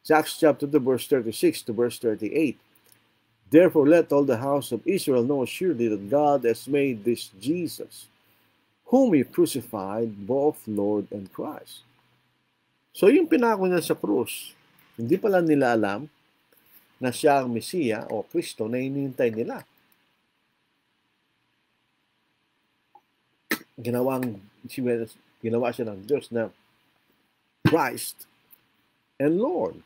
Acts chapter 2, verse 36 to verse 38. Therefore, let all the house of Israel know surely that God has made this Jesus, whom He crucified, both Lord and Christ. So yung pinako niya sa krus, hindi pala nila alam na siya ang Mesiya o Kristo na hinihintay nila. Ginawa siya ng Diyos na Christ and Lord.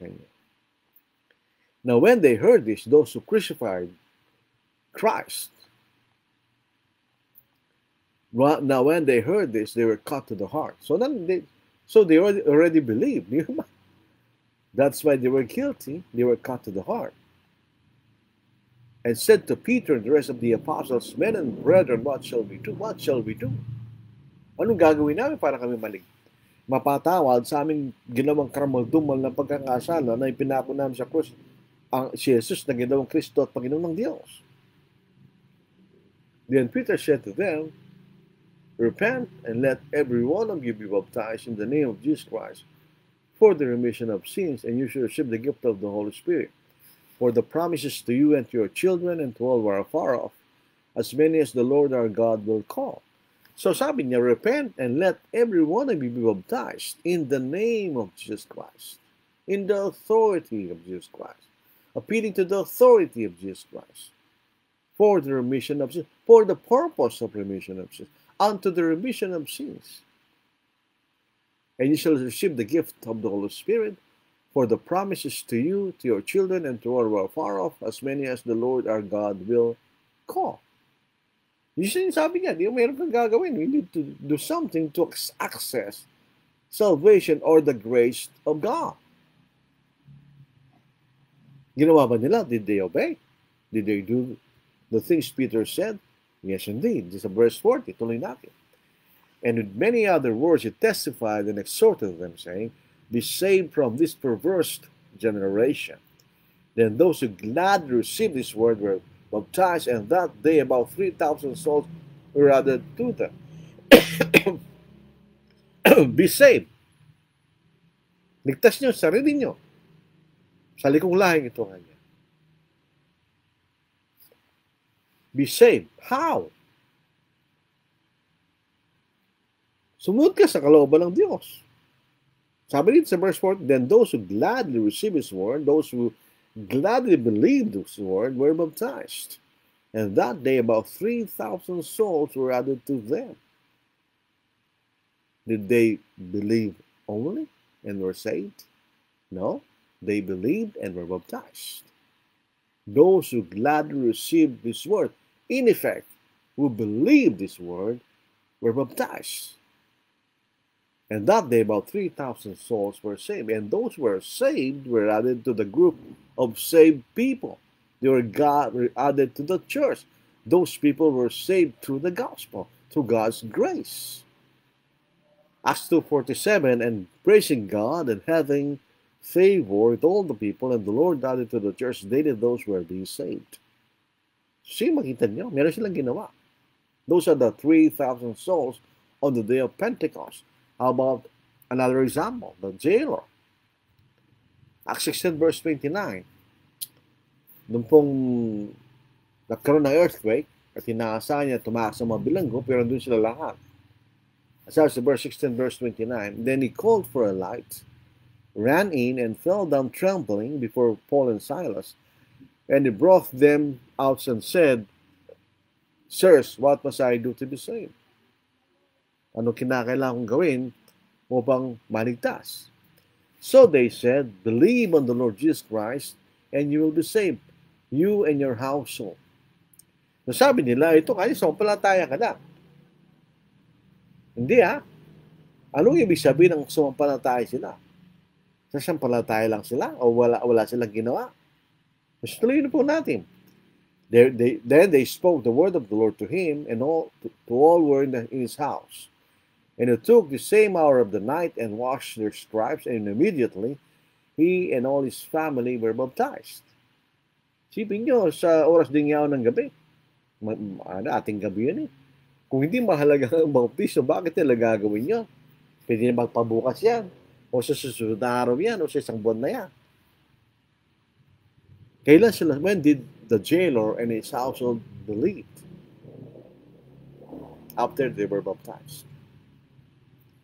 Now when they heard this, those who crucified Christ, now when they heard this, they were cut to the heart. So they already believed. That's why they were guilty. They were cut to the heart. And said to Peter and the rest of the apostles, men and brethren, what shall we do? What shall we do? Anong gagawin namin para kami mapatawad sa aming ginawang karamaldumal na pagkakasala na ipinako namin sa krus si Jesus na ginawang Kristo at Panginoon ng Diyos? Then Peter said to them, repent and let every one of you be baptized in the name of Jesus Christ for the remission of sins, and you shall receive the gift of the Holy Spirit. For the promises to you and to your children and to all who are far off, as many as the Lord our God will call. So sabi niya, repent and let every one of you be baptized in the name of Jesus Christ, in the authority of Jesus Christ, appealing to the authority of Jesus Christ, for the remission of sins, for the purpose of remission of sins, unto the remission of sins. And you shall receive the gift of the Holy Spirit, for the promises to you, to your children, and to all who are far off, as many as the Lord our God will call. Yung sabi niya, di meron kang gagawin. We need to do something to access salvation or the grace of God. Ginawa ba nila? Did they obey? Did they do the things Peter said? Yes, indeed. This is verse 40. Tuloy natin. And with many other words he testified and exhorted them, saying, Be saved from this perverse generation. Then those who gladly received this word were baptized, and that day about 3,000 souls were added to them. Be saved. Ligtas niyo sarili niyo. Sa likong lahing ito kanya. Be saved. How? Sumunod ka sa kalooban ng Diyos. Sabi dito sa verse 4, Then those who gladly received His word, those who gladly believed His word, were baptized. And that day about 3,000 souls were added to them. Did they believe only and were saved? No. They believed and were baptized. Those who gladly received this word, in effect, who believed this word, were baptized. And that day about 3,000 souls were saved. And those who were saved were added to the group of saved people. They were added to the church. Those people were saved through the gospel, through God's grace. Acts 2:47, and praising God and having favor with all the people, and the Lord added to the church daily those who were being saved. See, makita niyo, meron silang ginawa. Those are the 3,000 souls on the day of Pentecost. How about another example? The jailer. Acts 16 verse 29. Doon pong nagkaroon ng earthquake at inaasahan niya tumakas sa mga bilanggo, pero doon sila lahat. As sa verse 16 verse 29, Then he called for a light, ran in, and fell down trembling before Paul and Silas. And he brought them out and said, Sirs, what must I do to be saved? Ano kinakailangan kong gawin upang maligtas? So they said, Believe on the Lord Jesus Christ, and you will be saved, you and your household. Nasabi nila, ito kasi sumampalataya ka na. Hindi Anong ibig sabihin ng sumampalataya sila? Sasampalataya lang sila o wala silang ginawa? Mas tuloy na po natin. Then they spoke the word of the Lord to him and to all were in his house. And it took the same hour of the night and washed their stripes, and immediately he and all his family were baptized. Sipin nyo, sa oras din yaw ng gabi. Ating gabi yun Kung hindi mahalaga ang bautismo, bakit nila gagawin nyo? Pwede na magpabukas yan. O sa susunod na araw yan. O sa isang buwan na yan. Kailan sila? When did the jailer and his household believe? After they were baptized.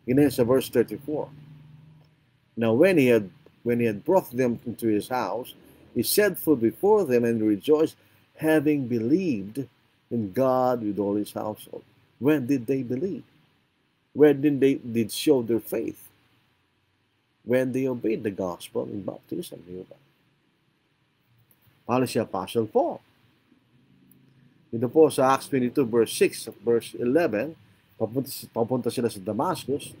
Yun sa verse 34. Now when he had brought them into his house, he set food before them and rejoiced, having believed in God with all his household. When did they believe? When did they show their faith? When they obeyed the gospel in baptism. Paano si Apostle Paul? Ito po sa Acts 22 verse 6, verse 11, papunta sila sa Damascus.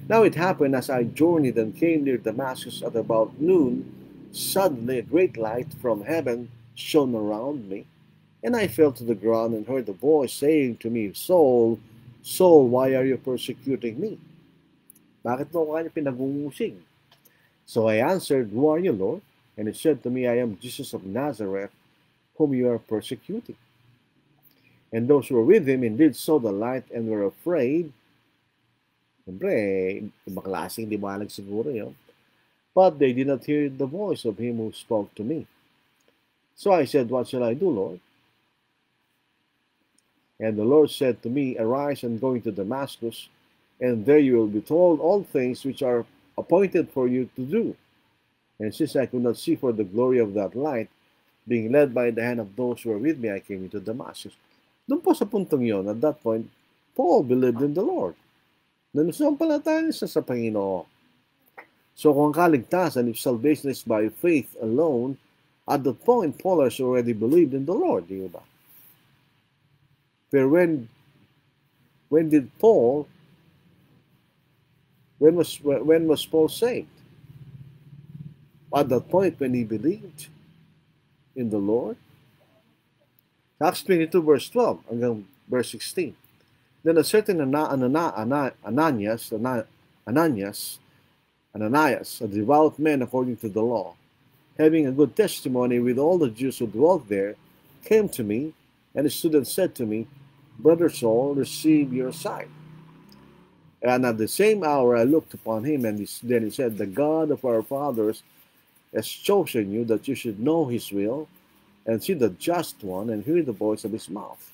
Now it happened as I journeyed and came near Damascus at about noon, suddenly a great light from heaven shone around me. And I fell to the ground and heard a voice saying to me, Saul, Saul, why are you persecuting me? Bakit mo kanya pinag-uusig? So I answered, Who are you, Lord? And he said to me, I am Jesus of Nazareth, whom you are persecuting. And those who were with him indeed saw the light and were afraid. Siyempre, ibang klaseng di malag siguro yun. But they did not hear the voice of him who spoke to me. So I said, What shall I do, Lord? And the Lord said to me, Arise and go into Damascus, and there you will be told all things which are appointed for you to do. And since I could not see for the glory of that light, being led by the hand of those who were with me, I came into Damascus. Doon po sa puntong yon, at that point, Paul believed in the Lord. Nanusampalataya niya sa Panginoon. So kung ang kaligtasan, if salvation is by faith alone, at that point, Paul has already believed in the Lord, di ba? Pero when was Paul saved? At that point when he believed in the Lord. Acts 22 verse 12 hanggang verse 16. Then a certain Ananias, a devout man according to the law, having a good testimony with all the Jews who dwelt there, came to me, and stood and said to me, Brother Saul, receive your sight. And at the same hour I looked upon him, and then he said, The God of our fathers has chosen you that you should know his will, and see the just one, and hear the voice of his mouth.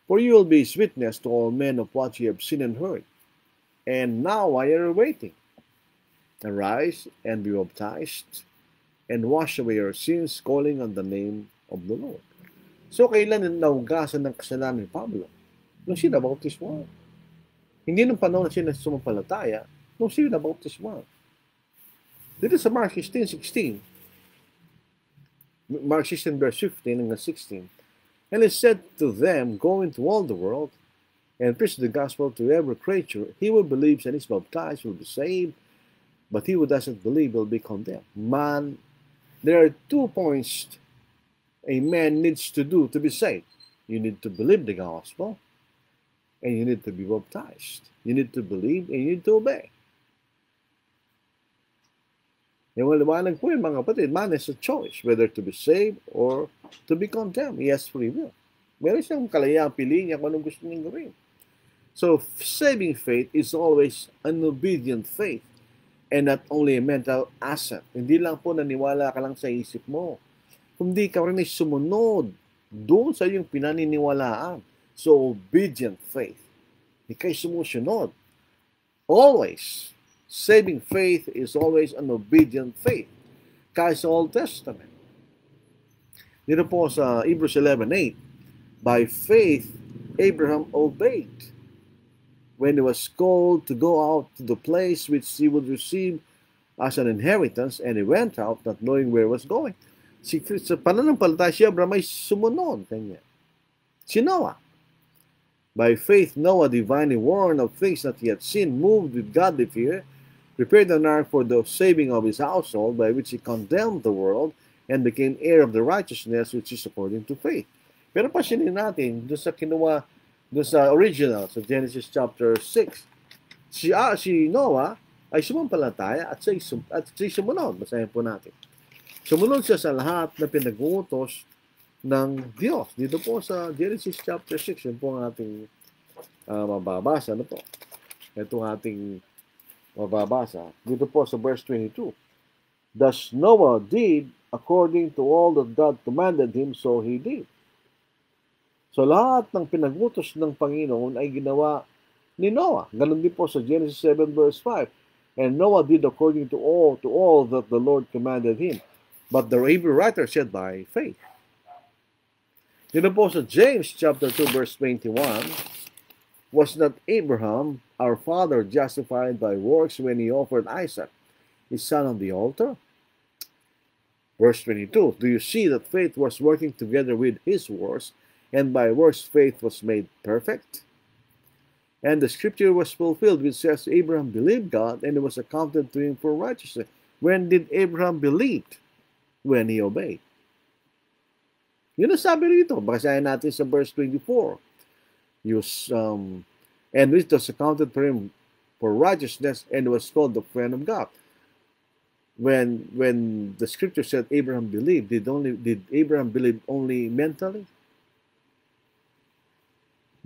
For you will be his witness to all men of what you have seen and heard. And now I am waiting. Arise and be baptized, and wash away your sins, calling on the name of the Lord. So, kailan nahugasan ng kasalanan ni Pablo? Nung sinabautismo. Hindi nung panahon na siya sumampalataya, nung sinabautismo. Dito sa Mark 16:16, Mark 16 verse 15 and 16, and he said to them, Go into all the world, and preach the gospel to every creature. He who believes and is baptized will be saved, but he who doesn't believe will be condemned. Man, there are 2 points a man needs to do to be saved. You need to believe the gospel, and you need to be baptized. You need to believe, and you need to obey. Yung maliwanag po yun, mga kapatid, man has a choice whether to be saved or to be condemned. He has free will. Meron siyang kalayaang piliin niya kung anong gusto niyang gawin. So, saving faith is always an obedient faith and not only a mental asset. Hindi lang po naniwala ka lang sa isip mo. Kundi ka rin ay sumunod doon sa iyong pinaniniwalaan. So, obedient faith. Ika'y sumusunod. Always. Saving faith is always an obedient faith. Kahit sa Old Testament. Dito po sa Hebrews 11:8, by faith, Abraham obeyed when he was called to go out to the place which he would receive as an inheritance, and he went out not knowing where he was going. Sa pananampalataya, si Abraham ay sumunod kanya. Si Noah. By faith, Noah, divinely warned of things that he had seen, moved with godly fear, prepared an ark for the saving of his household, by which he condemned the world and became heir of the righteousness which is according to faith. Pero pasinin natin, doon sa original, sa Genesis chapter 6, si Noah ay sumampalataya at siya sumunod. Basahin po natin. Sumunod siya sa lahat na pinag-uutos ng Diyos. Dito po sa Genesis chapter 6, yun po ang ating mababasa. Ano po? Ito ang ating mababasa. Dito po sa verse 22. Thus Noah did according to all that God commanded him, so he did. So lahat ng pinag-utos ng Panginoon ay ginawa ni Noah. Ganun din po sa Genesis 7 verse 5. And Noah did according to all that the Lord commanded him. But the Hebrew writer said by faith. Dito po sa James chapter 2 verse 21, was not Abraham, our father, justified by works when he offered Isaac, his son, on the altar? Verse 22, do you see that faith was working together with his works, and by works faith was made perfect? And the scripture was fulfilled, which says, Abraham believed God, and it was accounted to him for righteousness. When did Abraham believe? When he obeyed. Yun ang sabi rito. Basahin natin sa verse 24. And which was accounted for him for righteousness, and was called the friend of God. When the scripture said Abraham believed, did Abraham believe only mentally?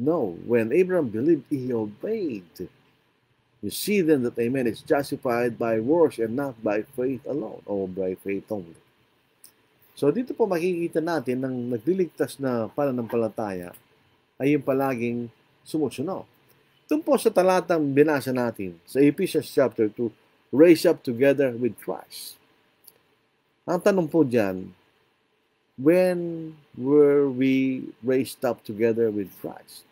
No. When Abraham believed, he obeyed. You see then that a man is justified by works and not by faith alone, or by faith only. So dito po makikita natin ng nagliligtas na pananampalataya ay yung palaging sumusunod. Doon po sa talatang binasa natin sa Ephesians chapter 2, raised up together with Christ. Ang tanong po dyan, when were we raised up together with Christ?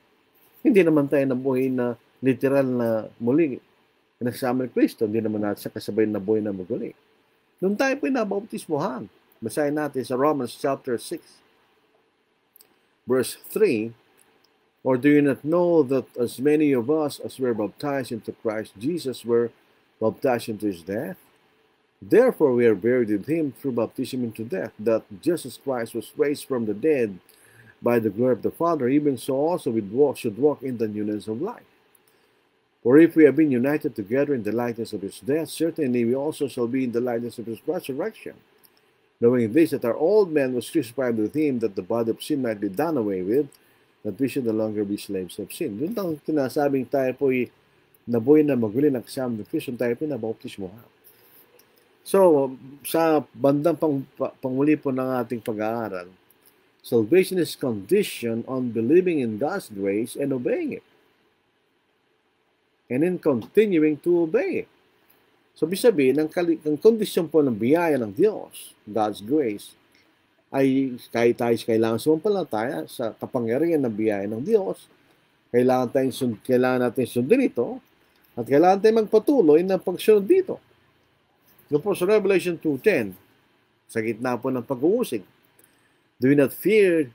Hindi naman tayo nabuhay na literal na muli. Nagsama ni Kristo, hindi naman natin sa kasabay na buhay na maguli. Noon tayo po nabautismohan. Basahin natin sa Romans chapter 6, verse 3, or do you not know that as many of us as were baptized into Christ Jesus were baptized into his death? Therefore we are buried with him through baptism into death, that just as Christ was raised from the dead by the glory of the Father, even so also we should walk in the newness of life. For if we have been united together in the likeness of his death, certainly we also shall be in the likeness of his resurrection. Knowing this, that our old man was crucified with him, that the body of sin might be done away with, that we should no longer be slaves of sin. Yun ang kinasabing tayo po'y nabuhay na maguli ng kasama ng Kristo, tayo pinabautismo. So, sa bandang pangmuli po ng ating pag-aaral, salvation is conditioned on believing in God's grace and obeying it. And in continuing to obey it. So, sabihin, ang kondisyon po ng biyaya ng Diyos, God's grace, ay kahit tayo kailangan sumampalataya sa kapangyarihan ng biyaya ng Diyos, kailangan natin sundin ito, at kailangan tayong magpatuloy ng pagsunod dito. Doon po sa Revelation 2:10, sa gitna po ng pag-uusig, do not fear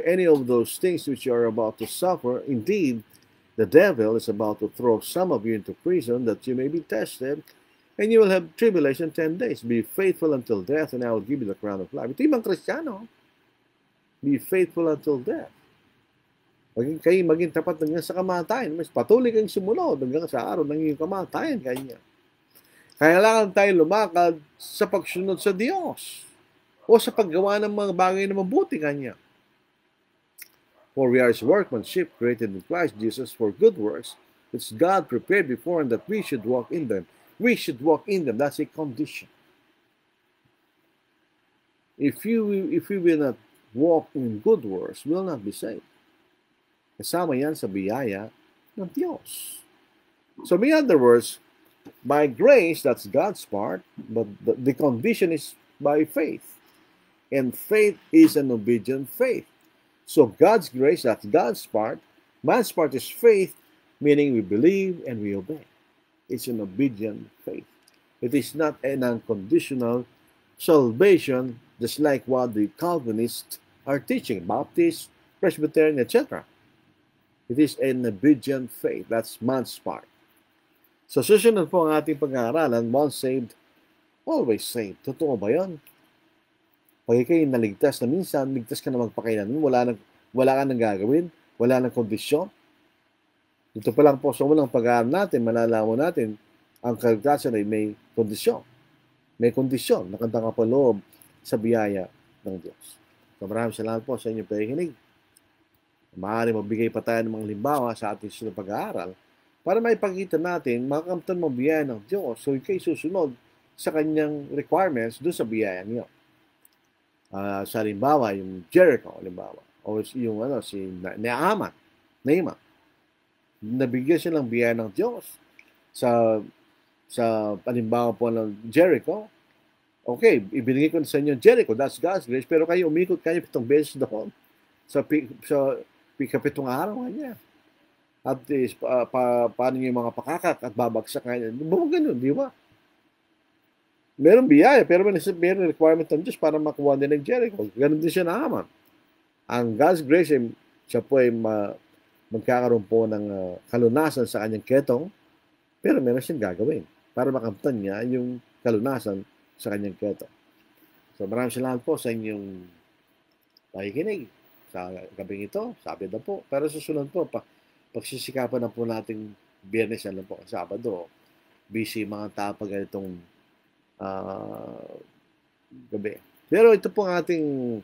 any of those things which you are about to suffer. Indeed, the devil is about to throw some of you into prison that you may be tested, and you will have tribulation 10 days. Be faithful until death, and I will give you the crown of life. Ito yung mga Kristiyano. Be faithful until death. Maging tapat hanggang sa kamatayan. Mas patuloy kang sumunod hanggang sa araw ng iyong kamatayan. Kailangan tayo lumakad sa pagsunod sa Diyos o sa paggawa ng mga bagay na mabuti kanya. For we are His workmanship, created in Christ Jesus for good works, which God prepared beforehand that we should walk in them. We should walk in them. That's a condition. If we will not walk in good works, we will not be saved. Kasama yan sa biyaya ng Diyos. So in other words, by grace, that's God's part, but the condition is by faith. And faith is an obedient faith. So God's grace, that's God's part. Man's part is faith, meaning we believe and we obey. It's an obedient faith. It is not an unconditional salvation, just like what the Calvinists are teaching, Baptist, Presbyterian, etc. It is an obedient faith. That's man's part. So susunod po ang ating pag-aaralan, once saved, always saved. Totoo ba yan? Pag ikaw'y naligtas na minsan, ligtas ka na magpakailanman, wala ka nang gagawin, wala nang kondisyon. Ito pa lang po sa unang pag-aaral natin, malalaman natin, ang kaligtasan ay may kondisyon. May kondisyon, nakanta ka pa loob sa biyaya ng Diyos. So maraming salamat po sa inyong pakikinig. Maaari magbigay pa tayo ng mga limbawa sa ating sunod pag-aaral para maipakita natin, makakamtan mo biyaya ng Diyos so ikaw'y susunod sa kanyang requirements doon sa biyaya niyo. Sa limbawa, yung Jericho, limbawa, o yung si Naaman, nabigyan siya ng biyaya ng Diyos sa palimbawa po ng Jericho. Okay, ibinigay ko sa inyo Jericho, that's God's grace, pero kayo umikot kayo 7 beses doon sa ikapitong araw niya. At paano yung mga pakakak at babagsak kanya. Ganun, di ba? Meron biyaya, pero meron requirement ng Diyos para makuha din ng Jericho. Ganun din siya Naaman. Ang God's grace, siya po ay magkakaroon po ng kalunasan sa kanyang ketong, pero meron siyang gagawin para makamtan niya yung kalunasan sa kanyang ketong. So maraming salamat po sa inyong pakikinig sa gabing ito. Sabi na po. Pero susunod po, pagsisikapan na po nating Biyernes, po, Sabado, busy mga tao pag ganitong gabi. Pero ito po ang ating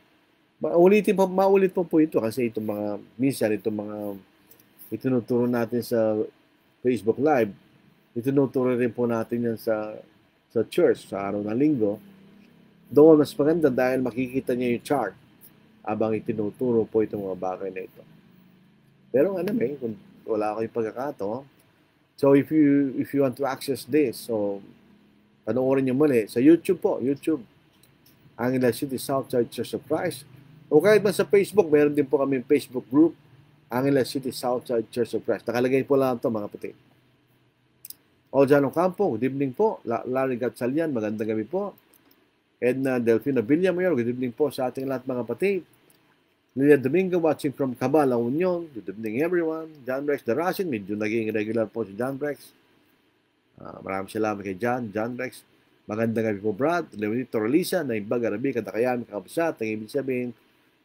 maulit po ito kasi itong mga minsan itong mga itinuturo natin sa Facebook Live, itinuturo rin po natin yan sa church sa araw ng linggo. Doon mas maganda dahil makikita niya yung chart habang itinuturo po itong mga bagay na ito. Pero kung wala kayong pagkakataon, so if you want to access this, so panoorin niyo muli sa YouTube po, Angeles City Southside Church of Christ. O kahit man sa Facebook, meron din po kami Facebook group, Angeles City Southside Church of Christ. Nakalagay po lang ito, mga kapatid. O Jan Ocampo, good evening po. Larry Gatsalian, magandang gabi po. Edna Delfina Villamayor, good evening po sa ating lahat, mga kapatid. Lilia Domingo, watching from Cabala Union, good evening everyone. John Rex Darasin, medyo naging regular po si John Rex. Maraming salamat kay John Rex. Magandang gabi po, Brad. Leonito Rolisa, na Imbag Arabi, Kadakayami, Kakabsat. Ang ibig sabihin,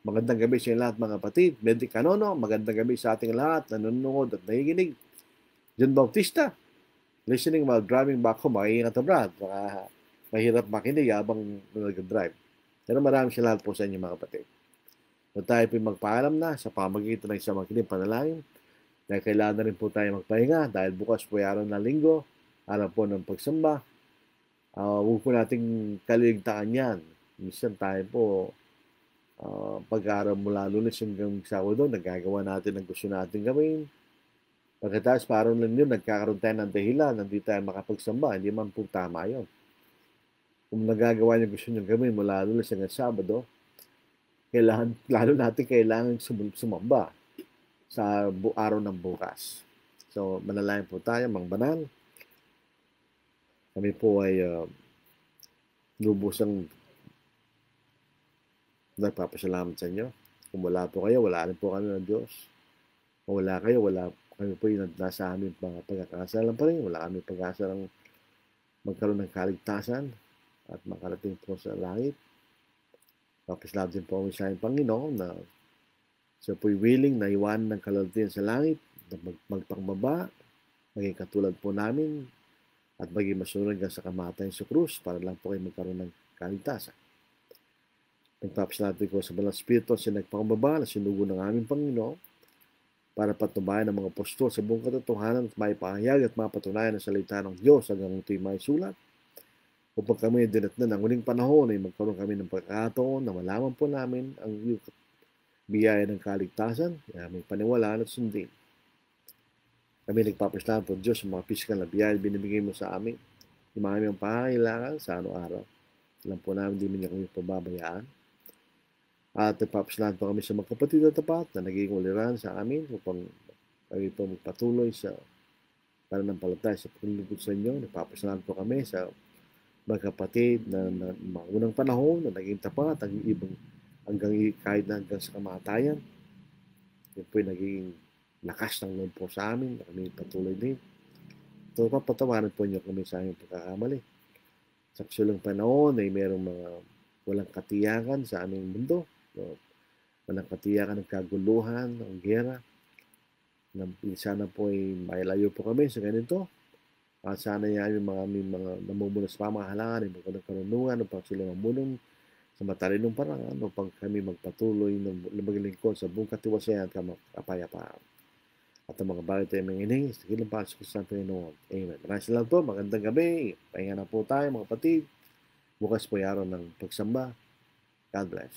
magandang gabi sa lahat mga kapatid. Bendik Kanono, magandang gabi sa ating lahat na nanonood at nakikinig. John Bautista, listening while driving back home. Makiingat na, Brad. Baka mahirap makinig habang nag-drive. Pero maraming salamat po sa inyo mga kapatid. So tayo po magpaalam na sa pamagitan ng isang makinig panalangin. Dahil kailangan na rin po tayo magpahinga dahil bukas po ay araw ng linggo, araw po ng pagsamba. Huwag po nating kaliligtaan yan. Minsan tayo po, pag-araw mula Lunes hanggang Sabado, nagagawa natin ang gusto natin gawin. Pagkatapos parang lang yun, nagkakaroon tayo ng dahilan, hindi tayo makapagsamba. Hindi man po tama yun. Kung nagagawa niyo gusto niyo gawin mula Lunes hanggang Sabado, lalo natin kailangan sumamba sa araw ng bukas. So, manalangin po tayo, Mang Banal. Kami po ay lubusang nagpapasalamat sa inyo. Kung wala po kayo, wala rin po kami ng Diyos. Kung wala kayo, wala kami po yung nasa aming mga pagkakasalan pa rin. Wala kami pag-asa ng magkaroon ng kaligtasan at makarating po sa langit. Papasalamat din po kami sa aming Panginoon na siya po'y willing na iwanan ng kalulutian sa langit, na magpangbaba, maging katulad po namin, at maging masunod sa kamatayan sa krus para lang po kayo magkaroon ng kaligtasan. Nagpapasalamat ko sa Banal Espiritu siya nagpangbaba na sinugo ng aming Panginoon para patunayan ng mga apostol sa buong katotohanan at maipahayag at mapatunayan ang salita ng Diyos hanggang ito'y may sulat. Upang kami dinatnan ng uling panahon ay magkaroon kami ng pagkakataon na malaman po namin ang biyaya ng kaligtasan, aming paniwalaan at sundin. Kami nagpapasalamat po Diyos sa mga pisikal na biyaya binibigay mo sa amin. Yung mga aming pangangailangan sa araw-araw. Alam po namin, hindi niya kami pababayaan. At nagpapasalamat po kami sa mga kapatid na tapat na naging uliran sa amin upang kami po magpatuloy sa pananampalataya sa paglilingkod sa inyo. Nagpapasalamat po kami sa mga kapatid na mga unang panahon na naging tapat, kahit hanggang sa kamatayan. Yun po yung naging lakas ng loob po sa amin, na kami patuloy din. So, papatawanan po niyo kami sa aming pagkakamali. Sa kasulang panahon ay mayroong mga walang katiyakan sa aming mundo. So, walang katiyakan ng kaguluhan, ng gera. Sana po ay mailayo po kami sa ganito. At sana yan yung mga namumunas pamahalaan, yung mga karunungan, upang sila mamunong sa matalinong paraan, upang kami magpatuloy na maglingkod sa buong katiwasayan at kapayapaan. At ang mga bagay tayo manginig, sa kilang pasok sa Panginoon. Amen. Maraming salamat po. Magandang gabi. Pahinga na po tayo mga kapatid. Bukas po yung araw ng pagsamba. God bless.